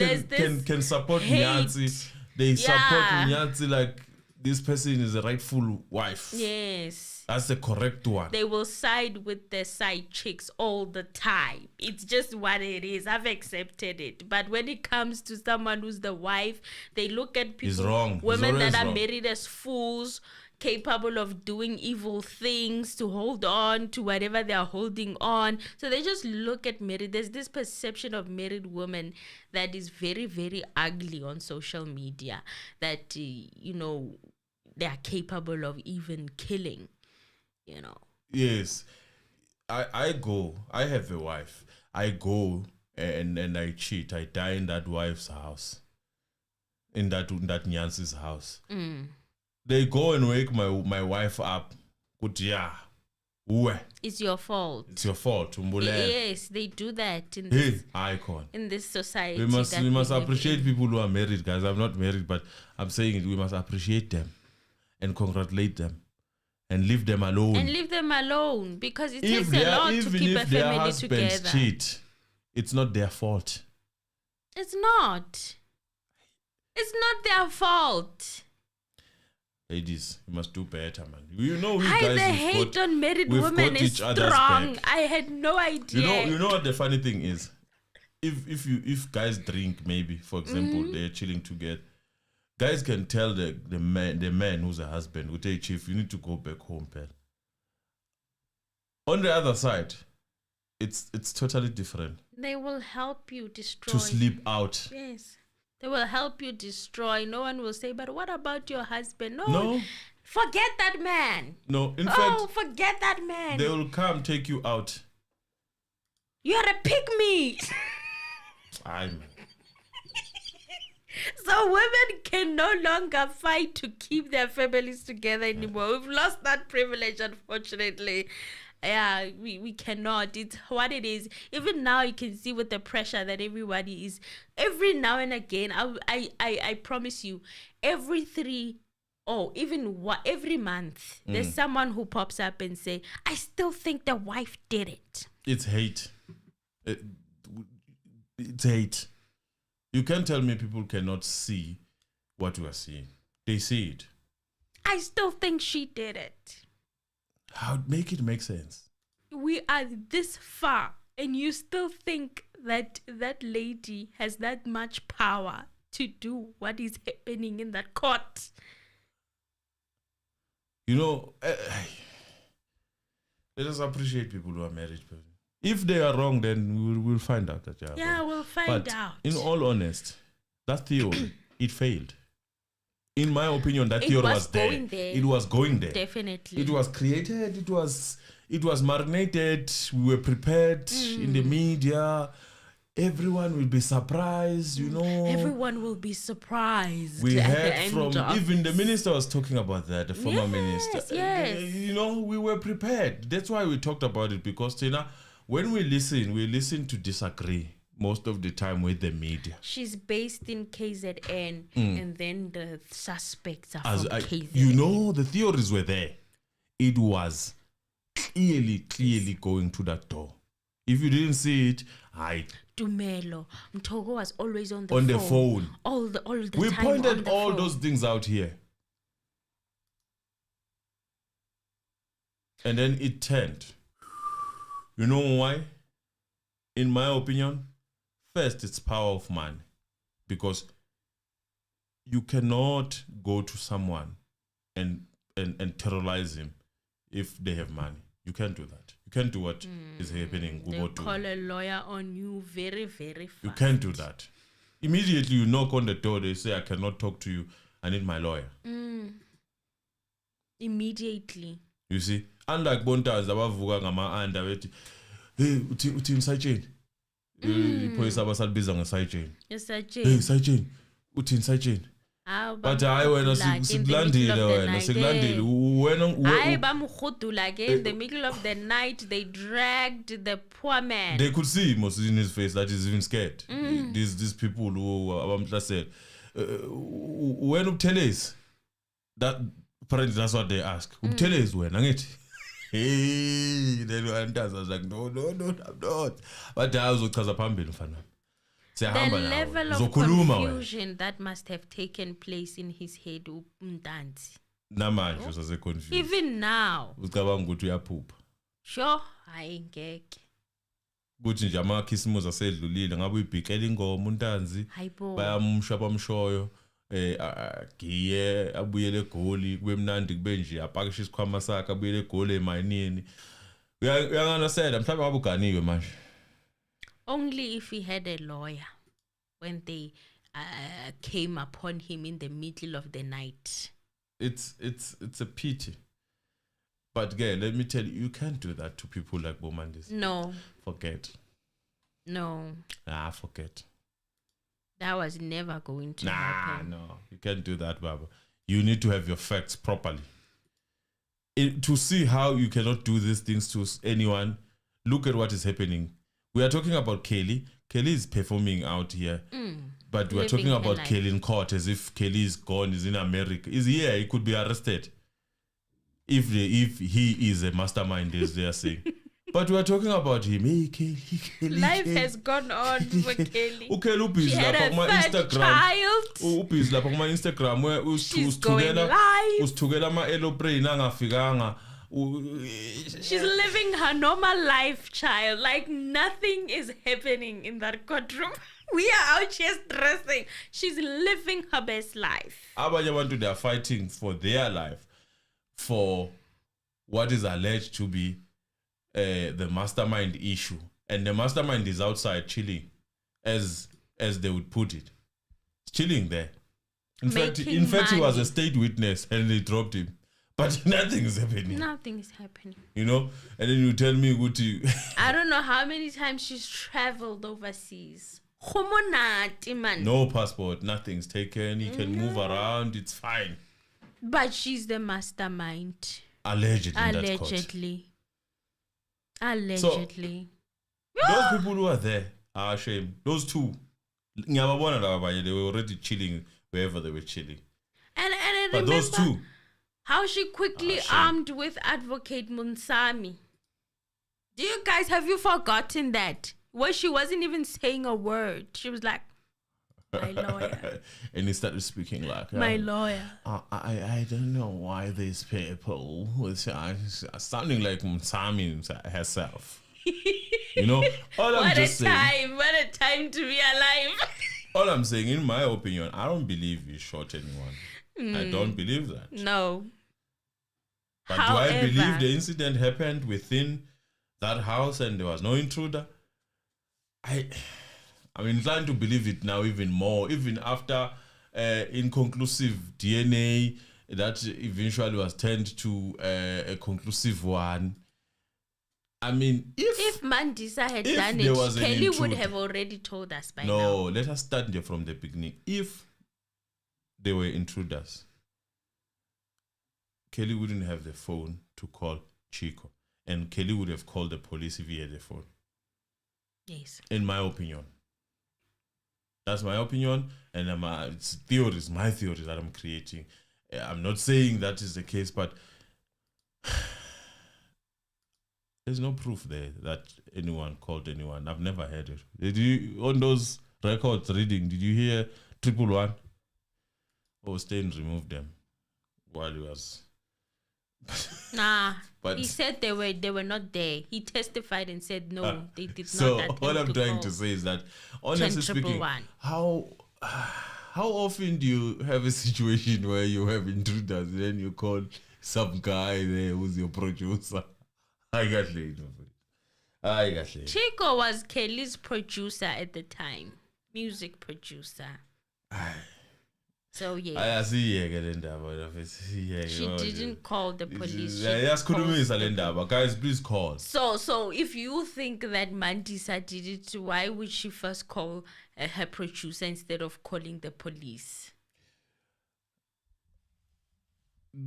can support Nyanzi. They support Nyanzi like this person is a rightful wife. Yes. That's the correct one. They will side with their side chicks all the time. It's just what it is. I've accepted it. But when it comes to someone who's the wife, they look at people, women that are married as fools, capable of doing evil things to hold on to whatever they are holding on. So they just look at married. There's this perception of married women that is very, very ugly on social media, that, they are capable of even killing, Yes. I have a wife. I go and I cheat. I die in that wife's house. In that Nyansi's house. They go and wake my wife up. It's your fault. It's your fault. Yes, they do that in this icon. In this society. We must appreciate people who are married, guys. I'm not married, but I'm saying it. We must appreciate them and congratulate them and leave them alone. Because it takes a lot to keep a family together. Cheat, it's not their fault. It's not. It's not their fault. Ladies, you must do better, man. You know, the hate on married women is strong. I had no idea. You know what the funny thing is? If guys drink, maybe, for example, they're chilling together, guys can tell the man who's a husband, would say, "Chief, you need to go back home, pal." On the other side, it's totally different. They will help you destroy. To sleep out. Yes. They will help you destroy. No one will say, "But what about your husband?" No. Forget that man. No, in fact. Forget that man. They will come take you out. You're a pygmy. So women can no longer fight to keep their families together anymore. We've lost that privilege, unfortunately. Yeah, we cannot. It's what it is. Even now, you can see with the pressure that everybody is. Every now and again, I promise you, every 3 or even every month, there's someone who pops up and say, I still think the wife did it. It's hate. It's hate. You can't tell me people cannot see what we are seeing. They see it. I still think she did it. How make it make sense? We are this far, and you still think that that lady has that much power to do what is happening in that court? You know, let us appreciate people who are married. If they are wrong, then we'll find out that they are wrong. Yeah, we'll find out. In all honesty, that theory, it failed. In my opinion, that theory was there. It was going there. Definitely. It was created. It was marinated. We were prepared in the media. Everyone will be surprised, you know. Everyone will be surprised. We heard from, even the minister was talking about that, the former minister. Yes. You know, we were prepared. That's why we talked about it, because, Tina, when we listen to disagree most of the time with the media. She's based in KZN, and then the suspects are from KZN. You know, the theories were there. It was clearly going to that door. If you didn't see it, Dumelo, Mtogo was always on the phone. All the time. We pointed all those things out here. And then it turned. You know why? In my opinion, first, it's power of money. Because you cannot go to someone and terrorize him if they have money. You can't do that. You can't do what is happening. They call a lawyer on you very, very fast. You can't do that. Immediately you knock on the door, they say, I cannot talk to you. I need my lawyer. Immediately. You see? Unlike Bontas, abavuka ngama-anda bethi, hey, uthi inside iphoyisa abasalibiza nge-side chain. Hey, side chain. Uthi inside chain. But hayi wena sikulandile wena sikulandile wena hayi bamkhudula ke in the middle of the night. They dragged the poor man. They could see most in his face that he's even scared. These people who abamhlasela when ubuthelezi, that apparently that's what they ask. Ubuthelezi wena ngithi hey then I was like no I'm not, but I uzochaza phambili mfana. The level of confusion that must have taken place in his head, Mntanzi. Namanje usase confused. Even now. Ucabanga ukuthi uyaphupha. Sure, hayi ngeke. Kuthi nje amakhisimusi asedlulile ngabe uyibhikela ingoma uNtanzi bayamsha bamshoyo agiye abuyele egoli kube mnandi kube nje apakisha isikhwama sakhe abuyele egoli emayinini. Uyanganisela mhlawumbe ngabe uganiwe manje. Only if he had a lawyer when they came upon him in the middle of the night. It's a pity. But girl, let me tell you can't do that to people like Bomandis. No. Forget. No. Forget. That was never going to happen. No. You can't do that, Baba. You need to have your facts properly. To see how you cannot do these things to anyone, look at what is happening. We are talking about Kelly. Kelly is performing out here. But we are talking about Kelly in court as if Kelly is gone, is in America. Is here, he could be arrested. If he is a mastermind, as they are saying. But we are talking about him. Hey, Kelly. Life has gone on for Kelly. Okay, she had a third child. Upis lapha kuma Instagram where she's going live. Usithukela ama aeroplane angafikanga. She's living her normal life, child. Like nothing is happening in that courtroom. We are out here stressing. She's living her best life. Abanye abantu they are fighting for their life, for what is alleged to be the mastermind issue, and the mastermind is outside chilling, as they would put it, chilling there. In fact, he was a state witness, and they dropped him. But nothing is happening. Nothing is happening. You know? And then you tell me, Guti. I don't know how many times she's traveled overseas. No passport, nothing's taken. He can move around, it's fine. But she's the mastermind. Allegedly. Allegedly. So, those people who are there are ashamed. Those two, they were already chilling wherever they were chilling. And it But those two. How she quickly armed with Advocate Munsami. Have you forgotten that? Where she wasn't even saying a word. She was like, my lawyer. And he started speaking like, my lawyer. I don't know why these people are sounding like Munsami herself. You know, What a time to be alive. All I'm saying, in my opinion, I don't believe he shot anyone. I don't believe that. No. But do I believe the incident happened within that house and there was no intruder? I'm inclined to believe it now even more, even after inconclusive DNA that eventually was turned to a conclusive one. I mean, if Mandisa had done it, Kelly would have already told us by now. No, let us start there from the beginning. If they were intruders, Kelly wouldn't have the phone to call Chico. And Kelly would have called the police if he had the phone. Yes. In my opinion. That's my opinion. And it's theories, my theories that I'm creating. I'm not saying that is the case, but there's no proof there that anyone called anyone. I've never heard it. Did you, on those records reading, did you hear 111? Oh, Stain removed them while he was... Nah, but he said they were not there. He testified and said no, they did not. So all I'm trying to say is that, honestly speaking, how often do you have a situation where you have intruders and then you call some guy there who's your producer? I got laid. Chico was Kelly's producer at the time, music producer. So yeah. I see she didn't call the police. Yes, guys, please call. So if you think that Mandisa did it, why would she first call her producer instead of calling the police?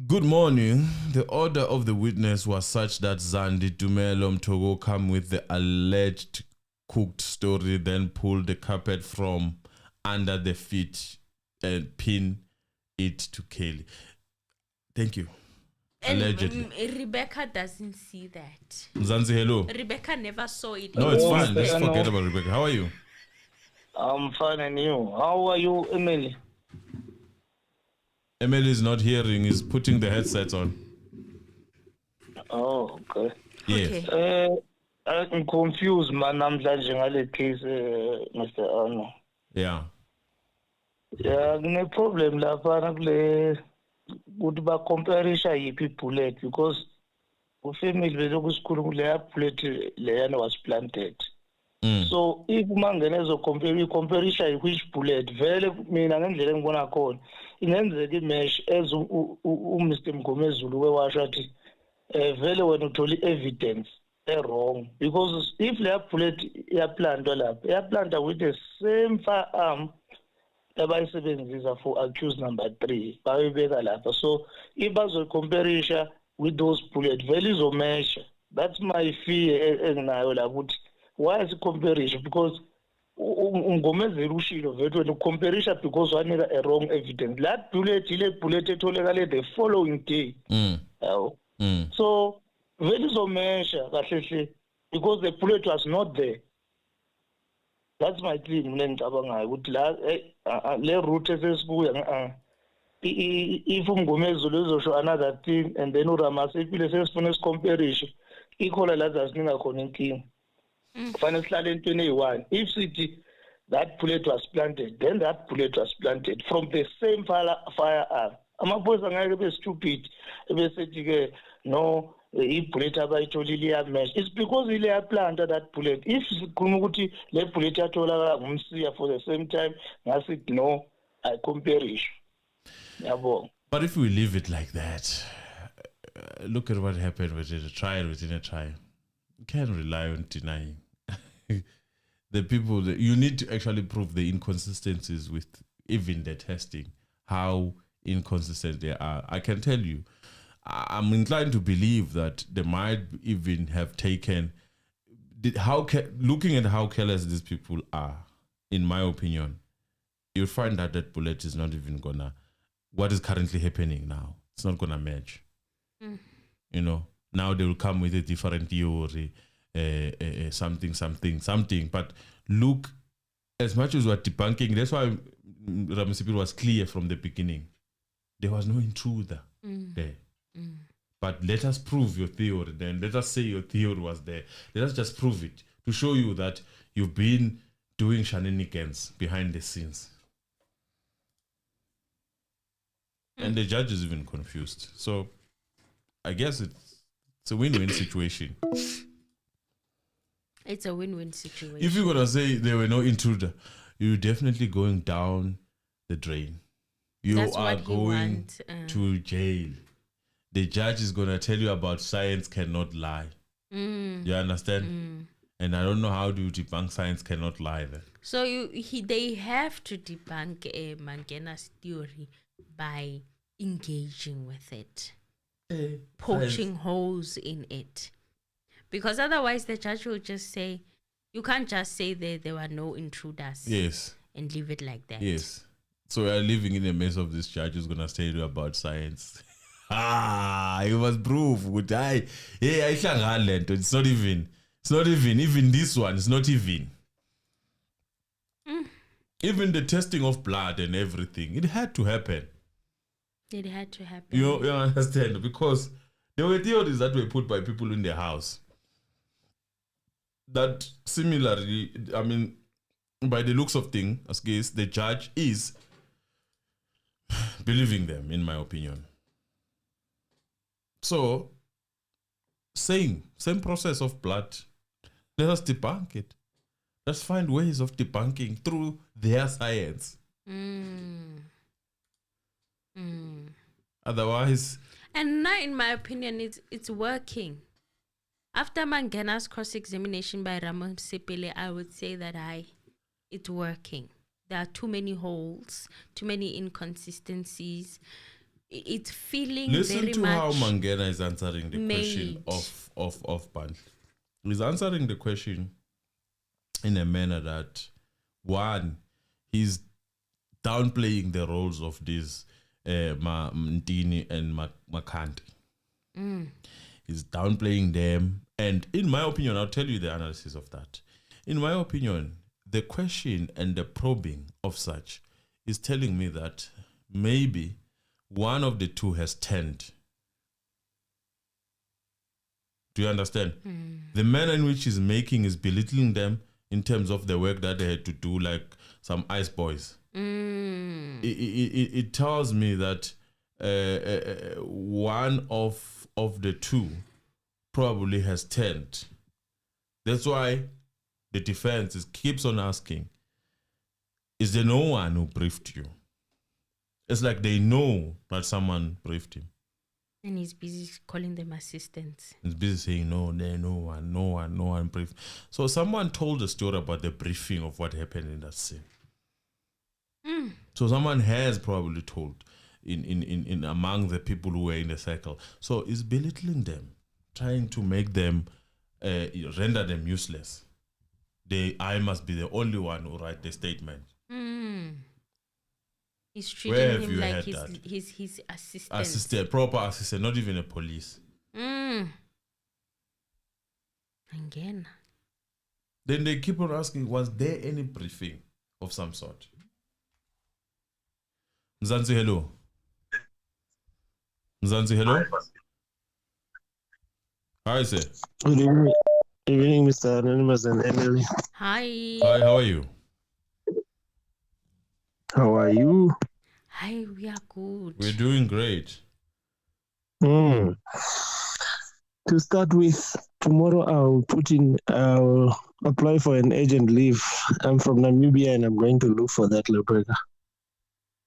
Good morning. The order of the witness was such that Zandi Dumelo Mtogo come with the alleged cooked story, then pulled the carpet from under the feet and pin it to Kelly. Thank you. And allegedly. Rebecca doesn't see that. Zanzi, hello. Rebecca never saw it. No, it's fine. Let's forget about Rebecca. How are you? I'm fine, and you? How are you, Emily? Emily is not hearing. He's putting the headsets on. Oh, okay. Yes. Okay. I'm confused, man. I'm judging a case, Mr. Arno. Yeah. Yeah, no problem. La parable would be comparison yipi bullet because family bullet Leanne was planted. So if Mangena is comparison which bullet, very mean and then gonna call in the mesh as Mr. Mngomezulu was shot. Very when you told evidence. They're wrong because if they bullet plant with the same firearm for accused number 3. So if I was comparison with those bullet values or measure, that's my fear. And I will have why is comparison? Because Mngomezulu when the comparison because one need a wrong evidence. That bullet the following day. So values or measure because the bullet was not there. That's my thing. I would let root if Mngomezulu show another thing and then Ramosepele says for comparison, equal as Nina Koninking. Finally, in 21, if city that bullet was planted, then that bullet was planted from the same firearm. I'm a boy be stupid. No, if bullet it's because he planted that bullet. If Kumuti let bullet for the same time, I said no, I compare it. But if we leave it like that, look at what happened within a trial. You can't rely on denying. The people that you need to actually prove the inconsistencies with even the testing, how inconsistent they are. I can tell you, I'm inclined to believe that they might even have taken looking at how careless these people are. In my opinion, you'll find that bullet is not even gonna what is currently happening now. It's not going to match. You know, now they will come with a different theory, something. But look, as much as we're debunking, that's why Ramosepele was clear from the beginning. There was no intruder there. But let us prove your theory then. Let us say your theory was there. Let us just prove it to show you that you've been doing shenanigans behind the scenes. And the judge is even confused. So I guess it's a win-win situation. It's a win-win situation. If you're going to say there were no intruder, you're definitely going down the drain. That's are going to jail. The judge is going to tell you about science cannot lie. You understand? And I don't know how do you debunk science cannot lie then. So they have to debunk Mangena's theory by engaging with it, poking holes in it. Because otherwise the judge will just say, you can't just say there were no intruders. Yes. And leave it like that. Yes. So we are living in a mess of this judge who's going to tell you about science. You must prove. It's not even this one. It's not even. Even the testing of blood and everything, it had to happen. It had to happen. You understand? Because there were theories that were put by people in the house that similarly, I mean, by the looks of things, as case, the judge is believing them, in my opinion. So, same process of blood. Let us debunk it. Let's find ways of debunking through their science. Otherwise... And now, in my opinion, it's working. After Mangena's cross-examination by Ramosepele, I would say that it's working. There are too many holes, too many inconsistencies. It's feeling Listen very to much how Mangena is answering the made. question of Band. He's answering the question in a manner that, one, he's downplaying the roles of these Mtini and Makanti. He's downplaying them. And in my opinion, I'll tell you the analysis of that. In my opinion, the question and the probing of such is telling me that maybe one of the two has turned. Do you understand? The manner in which he's making is belittling them in terms of the work that they had to do, like some ice boys. It tells me that one of the two probably has turned. That's why the defense keeps on asking, is there no one who briefed you? It's like they know that someone briefed him. And he's busy calling them assistants. He's busy saying, no one briefed. So someone told a story about the briefing of what happened in that scene. So someone has probably told in among the people who were in the circle. So it's belittling them, trying to make them, render them useless. I must be the only one who write the statement. He's treating him like his assistant. Assistant, proper assistant, not even a police. Again. Then they keep on asking, was there any briefing of some sort? Mzansi, hello. Mzansi, hello. Hi, sir. Good evening, Mr. Anonymous and Emily. Hi. Hi, how are you? How are you? Hi, we are good. We're doing great. To start with, tomorrow I'll apply for an agent leave. I'm from Namibia and I'm going to look for that, Rebecca.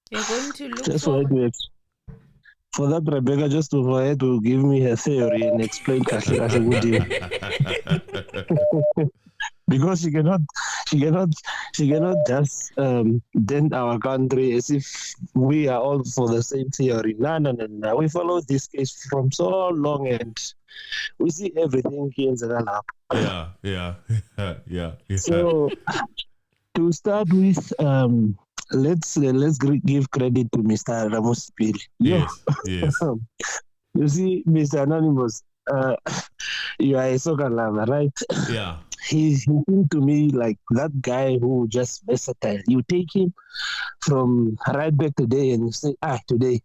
You're going to look just for that, Rebecca, just for her to give me her theory and explain Kahle because she cannot just dent our country as if we are all for the same theory. No. We follow this case from so long and we see everything here in Zagalap. Yeah. So to start with, let's give credit to Mr. Ramosepele. Yes, yes. You see, Mr. Anonymous, you are a soccer lover, right? Yeah. He seemed to me like that guy who just versatile. You take him from right back today and you say, today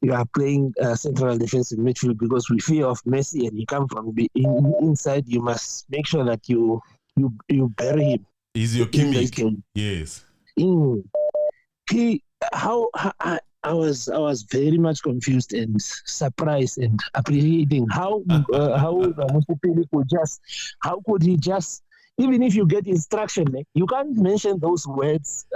you are playing central defensive midfield because we fear of Messi and he come from inside. You must make sure that you bury him. He's your Kimmich. Yes. I was very much confused and surprised and appreciating how Ramosepele could he just, even if you get instruction, you can't mention those words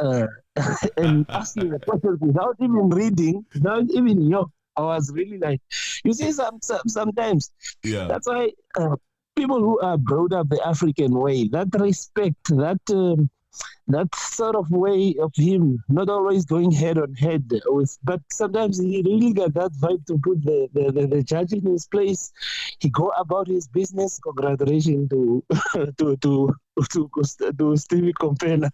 and asking a question without even reading, without even I was really like, you see, sometimes that's why people who are brought up the African way, that respect, that sort of way of him, not always going head on head with, but sometimes he really got that vibe to put the judge in his place. He go about his business. Congratulations to Stevie Compena.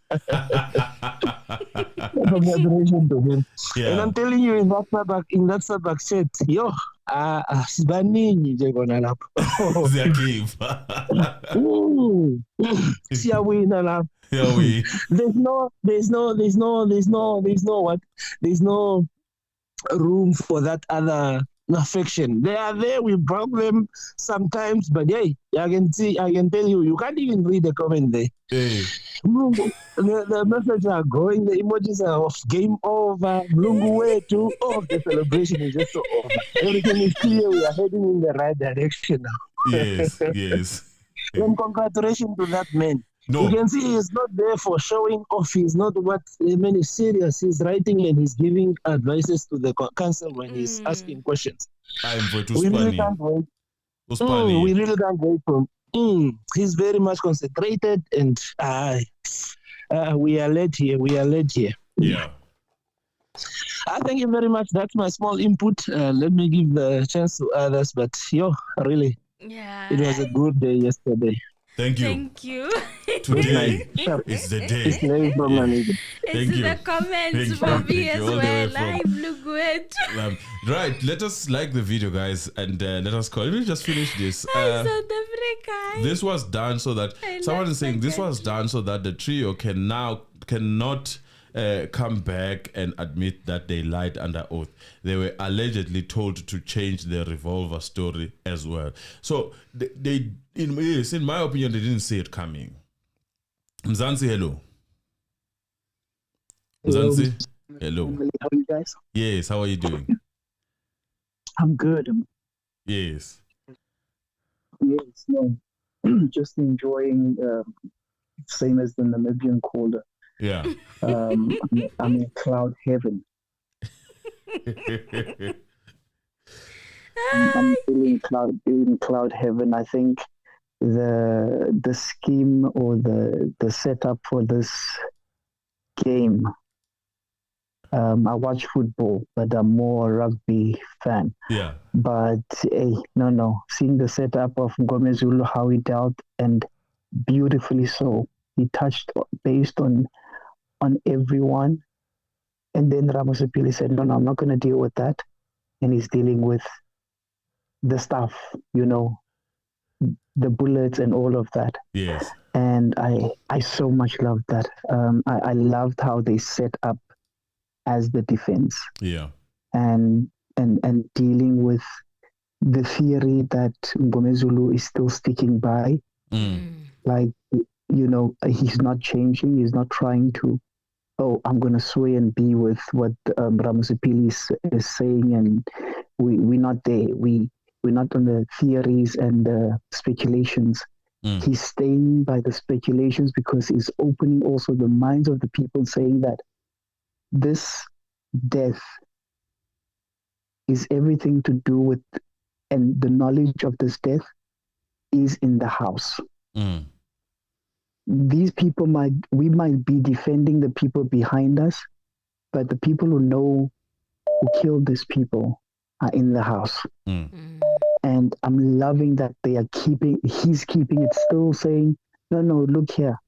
Congratulations to him. Yeah. And I'm telling you, in that Sabak set, sibaningi nje kona lapho. Siyawina lapho. There's no room for that other affection. They are there. We broke them sometimes, but hey, I can tell you can't even read the comment there. Hey. The messages are going, the emojis are of game over, Longwe too. The celebration is just over. Everything is clear. We are heading in the right direction now. Yes. And congratulations to that man. No. You can see he's not there for showing off. He's not he's serious. He's writing and he's giving advices to the council when he's asking questions. We really can't wait. We really can't wait for him. He's very much concentrated and we are led here. Yeah. Thank you very much. That's my small input. Let me give the chance to others. But really, it was a good day yesterday. Thank you. Today is the day. It's Thank you. The comments for me as well. Right, let us like the video, guys, and let us call. Let me just finish this. This was done so that someone is saying this was done so that the trio cannot come back and admit that they lied under oath. They were allegedly told to change their revolver story as well. So they in my opinion, they didn't see it coming. Mzansi, hello. Mzansi, hello. How are you guys? Yes, how are you doing? I'm good. Yes. Yes, no. Just enjoying, same as the Namibian called. Yeah. I'm in cloud heaven. I'm really in cloud heaven. I think the scheme or the setup for this game. I watch football, but I'm more a rugby fan. Yeah. But no. Seeing the setup of Mngomezulu, how he dealt, and beautifully so. He touched based on everyone. And then Ramosepele said, no, I'm not going to deal with that. And he's dealing with the stuff, the bullets and all of that. Yes. And I so much loved that. I loved how they set up as the defense. Yeah. And dealing with the theory that Mngomezulu is still sticking by. Like, he's not changing. He's not trying to, I'm going to sway and be with what Ramosepele is saying. And we're not there. We're not on the theories and the speculations. He's staying by the speculations because he's opening also the minds of the people, saying that this death is everything to do with, and the knowledge of this death is in the house. These people we might be defending the people behind us, but the people who know who killed these people are in the house. And I'm loving that he's keeping it, still saying, no, look here.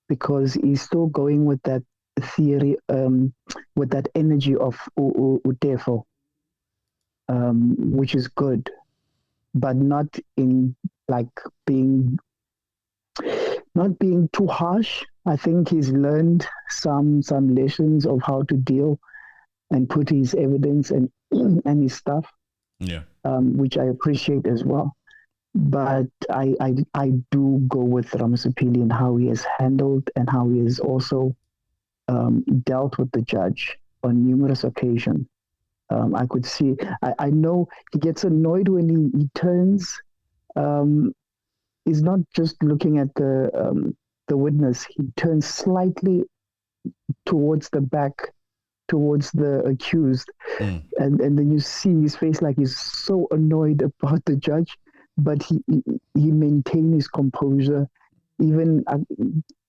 Because he's still going with that theory, with that energy of utefo, which is good, but not in like not being too harsh. I think he's learned some lessons of how to deal and put his evidence and his stuff, which I appreciate as well. But I do go with Ramosepele and how he has handled and how he has also dealt with the judge on numerous occasions. I could see, I know he gets annoyed when he turns. He's not just looking at the witness. He turns slightly towards the back, towards the accused, and then you see his face like he's so annoyed about the judge, but he maintains his composure. Even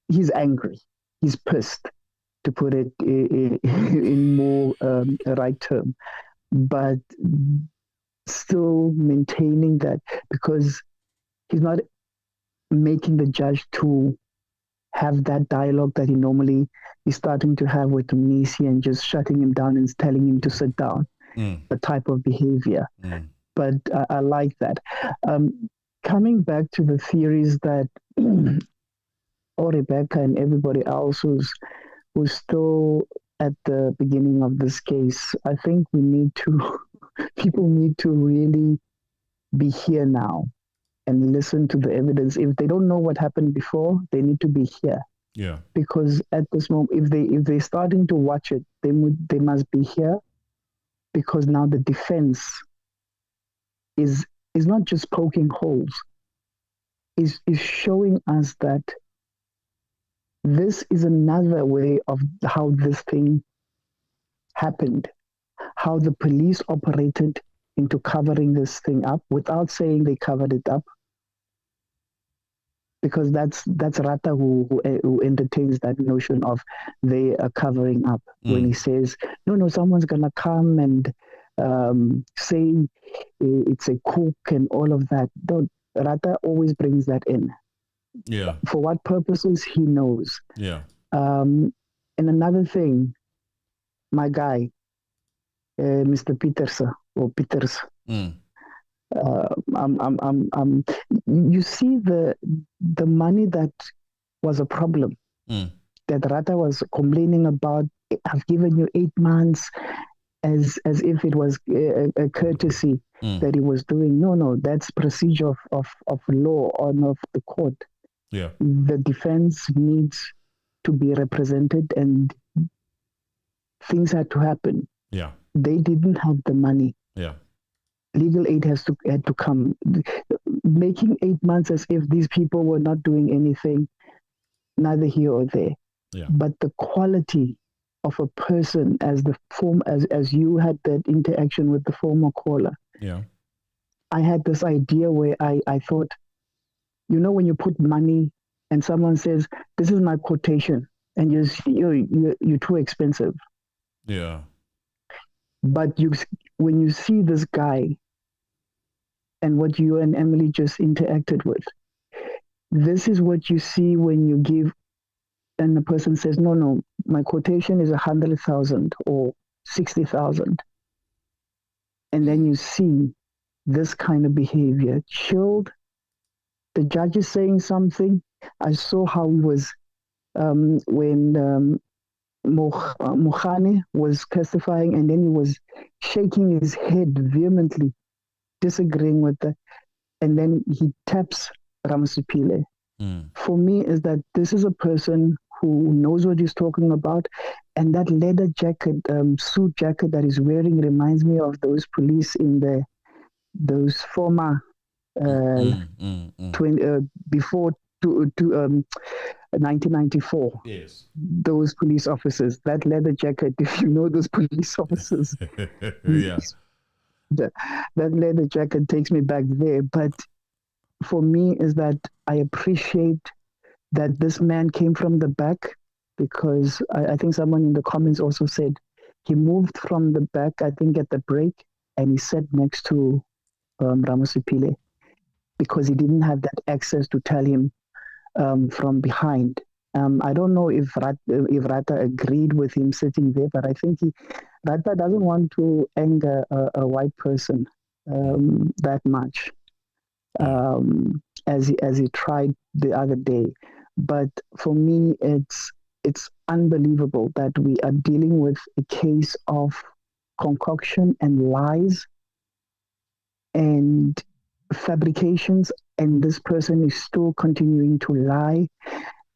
he's angry, he's pissed, to put it in more right term, but still maintaining that, because he's not making the judge to have that dialogue that he normally is starting to have with Mnisi and just shutting him down and telling him to sit down, the type of behavior. But I like that. Coming back to the theories that Rebecca and everybody else who's still at the beginning of this case, I think people need to really be here now and listen to the evidence. If they don't know what happened before, they need to be here. Yeah. Because at this moment, if they're starting to watch it, they must be here, because now the defense is not just poking holes, is showing us that this is another way of how this thing happened, how the police operated into covering this thing up without saying they covered it up. Because that's Rata who entertains that notion of they are covering up, when he says, no, someone's gonna come and say it's a cook and all of that. Rata always brings that in. Yeah. For what purposes, he knows. Yeah. And another thing, my guy, Mr. Peters. You see the money that was a problem, that Rata was complaining about. I've given you 8 months, as if it was a courtesy that he was doing. No, that's procedure of law and of the court. Yeah. The defense needs to be represented, and things had to happen. Yeah. They didn't have the money. Yeah. Legal aid had to come. Making 8 months as if these people were not doing anything, neither here or there. Yeah. But the quality of a person, as you had that interaction with the former caller. Yeah. I had this idea where I thought, when you put money and someone says, "This is my quotation," and you're too expensive. Yeah. But when you see this guy and what you and Emily just interacted with, this is what you see when you give, and the person says, no, my quotation is 100,000 or 60,000. And then you see this kind of behavior, chilled. The judge is saying something. I saw how he was when Mngomezulu was testifying, and then he was shaking his head vehemently, disagreeing with that, and then he taps Ramosepele. For me, is that this is a person who knows what he's talking about, and that leather jacket, suit jacket that he's wearing reminds me of those police in those former before 1994. Yes. Those police officers, that leather jacket, if you know those police officers. Yeah. That leather jacket takes me back there. But for me is that I appreciate that this man came from the back, because I think someone in the comments also said he moved from the back, I think at the break, and he sat next to Ramosepele, because he didn't have that access to tell him from behind. I don't know if Rata agreed with him sitting there, but I think Rata doesn't want to anger a white person that much as he tried the other day. But for me, it's unbelievable that we are dealing with a case of concoction and lies and fabrications, and this person is still continuing to lie.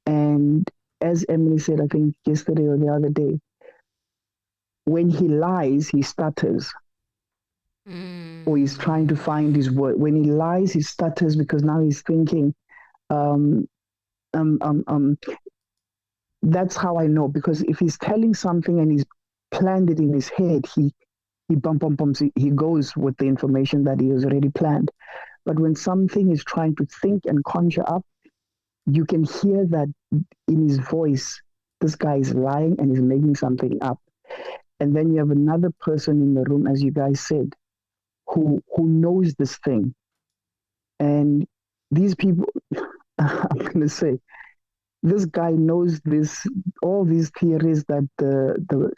And as Emily said, I think yesterday or the other day, when he lies, he stutters. Or he's trying to find his word. When he lies, he stutters because now he's thinking, that's how I know. Because if he's telling something and he's planned it in his head, he goes with the information that he has already planned. But when something is trying to think and conjure up, you can hear that in his voice, this guy is lying and he's making something up. And then you have another person in the room, as you guys said, who knows this thing. And these people, I'm going to say, this guy knows all these theories that the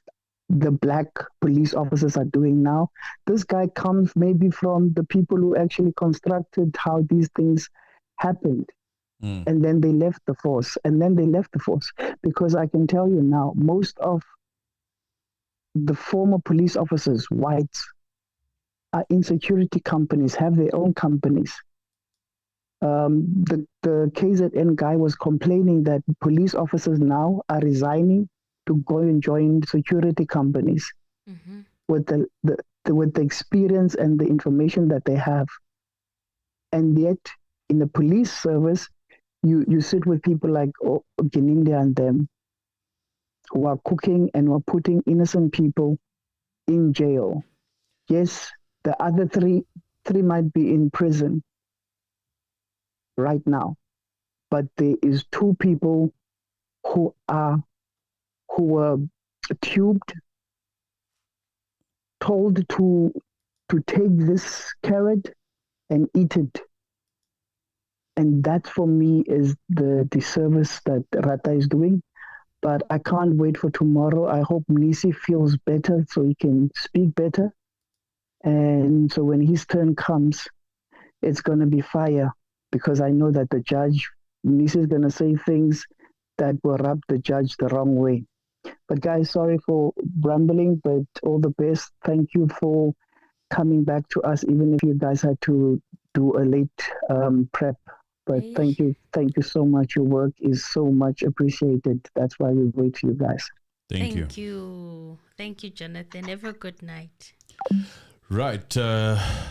black police officers are doing now. This guy comes maybe from the people who actually constructed how these things happened. And then they left the force. Because I can tell you now, most of the former police officers, whites, are in security companies, have their own companies. The KZN guy was complaining that police officers now are resigning to go and join security companies with the experience and the information that they have. And yet, in the police service, you sit with people like Geninda and them who are cooking and who are putting innocent people in jail. Yes, the other three might be in prison right now, but there is 2 people who were tubed, told to take this carrot and eat it. And that for me is the disservice that Rata is doing. But I can't wait for tomorrow. I hope Nisi feels better so he can speak better. And so when his turn comes, it's going to be fire, because I know that the judge, Nisi, is going to say things that will rub the judge the wrong way. But guys, sorry for rambling, but all the best. Thank you for coming back to us, even if you guys had to do a late prep. But thank you so much. Your work is so much appreciated. That's why we wait for you guys. Thank you, Jonathan. Have a good night. Right.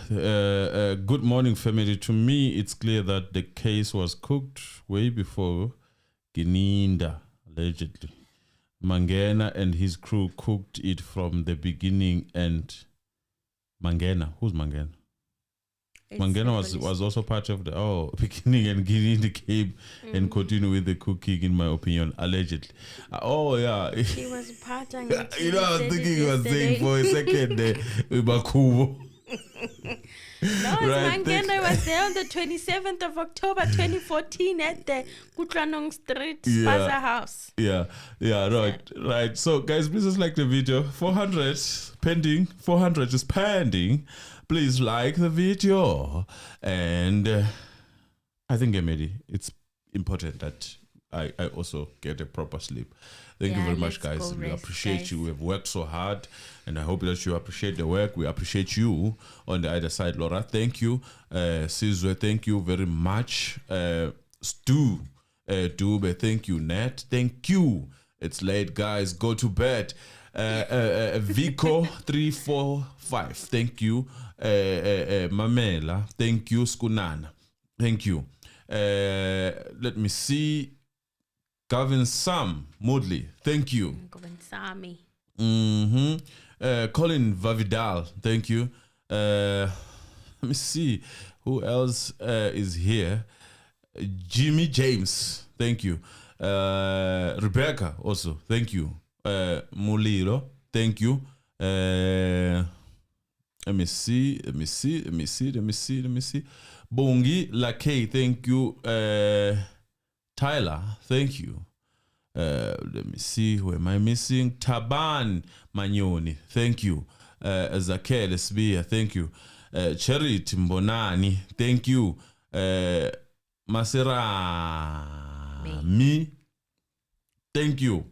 Good morning, family. To me, it's clear that the case was cooked way before Geninda, allegedly. Mangena and his crew cooked it from the beginning. And Mangena, who's Mangena? Mangena was also part of the beginning, and Geninda came and continued with the cooking, in my opinion, allegedly. He was part of it. I was thinking he was saying for a second, Bakubo. No, right, Mangena was there on the 27th of October 2014 at the Kutlanong Street Spaza House. Yeah, right. So, guys, please like the video. 400 pending. 400 is pending. Please like the video. And I think, Emily, it's important that I also get a proper sleep. Thank you very much, guys. We appreciate you. We have worked so hard, and I hope that you appreciate the work. We appreciate you on the other side, Laura. Thank you. Sizwe, thank you very much. Stu, Dube, thank you. Nat, thank you. It's late, guys. Go to bed. Vico 345, thank you. Mamela, thank you. Skunana, thank you. Let me see. Gavin Sam Moodley, thank you. Gavin Sami. Colin Vavidal, thank you. Let me see who else is here. Jimmy James, thank you. Rebecca also, thank you. Muliro, thank you. Let me see. Bongi Lakay, thank you. Tyler, thank you. Let me see, who am I missing? Taban Manyoni, thank you. Zakel Sbia, thank you. Cherit Mbonani, thank you. Masera Me, thank you.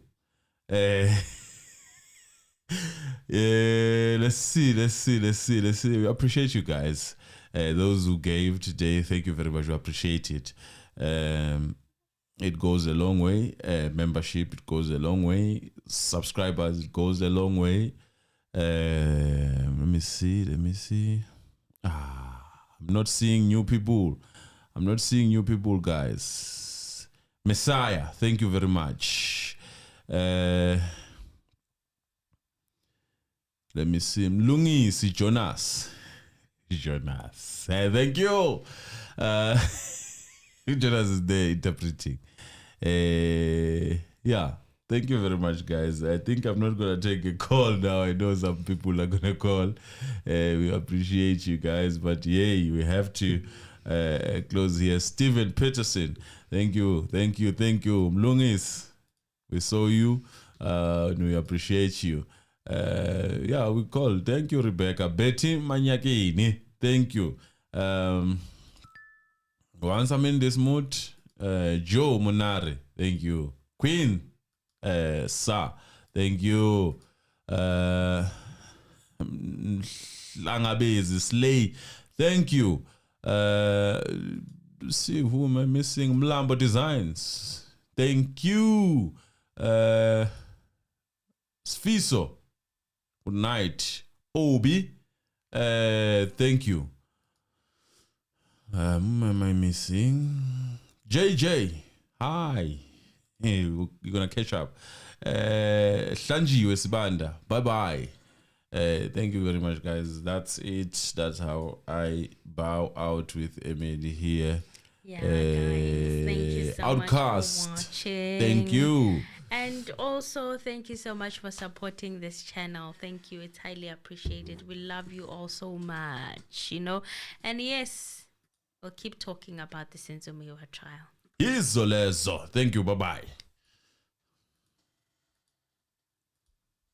Let's see. We appreciate you guys. Those who gave today, thank you very much. We appreciate it. It goes a long way. Membership, it goes a long way. Subscribers, it goes a long way. Let me see. I'm not seeing new people, guys. Messiah, thank you very much. Let me see. Mlungisi Jonas. Thank you. Jonas is there interpreting. Yeah, thank you very much, guys. I think I'm not going to take a call now. I know some people are going to call. We appreciate you guys, but yay, we have to close here. Steven Peterson, thank you. Mlungis, we saw you. We appreciate you. Yeah, we call. Thank you, Rebecca. Betty Manyakini, thank you. Once I'm in this mood, Joe Munare, thank you. Queen, Sa, thank you. Langabezi, Slay, thank you. See, who am I missing? Mlambo Designs, thank you. Sfiso, good night. Obi, thank you. Who am I missing? JJ, hi. Hey, you're gonna catch up. Shanji Wesibanda, bye. Thank you very much, guys. That's it. That's how I bow out with Emily here. Yeah, guys. Thank you so Outcast, much for watching. Thank you. And also, thank you so much for supporting this channel. Thank you. It's highly appreciated. We love you all so much, And yes, we'll keep talking about the Senzo Meyiwa trial. Izolezo. Thank you. Bye-bye.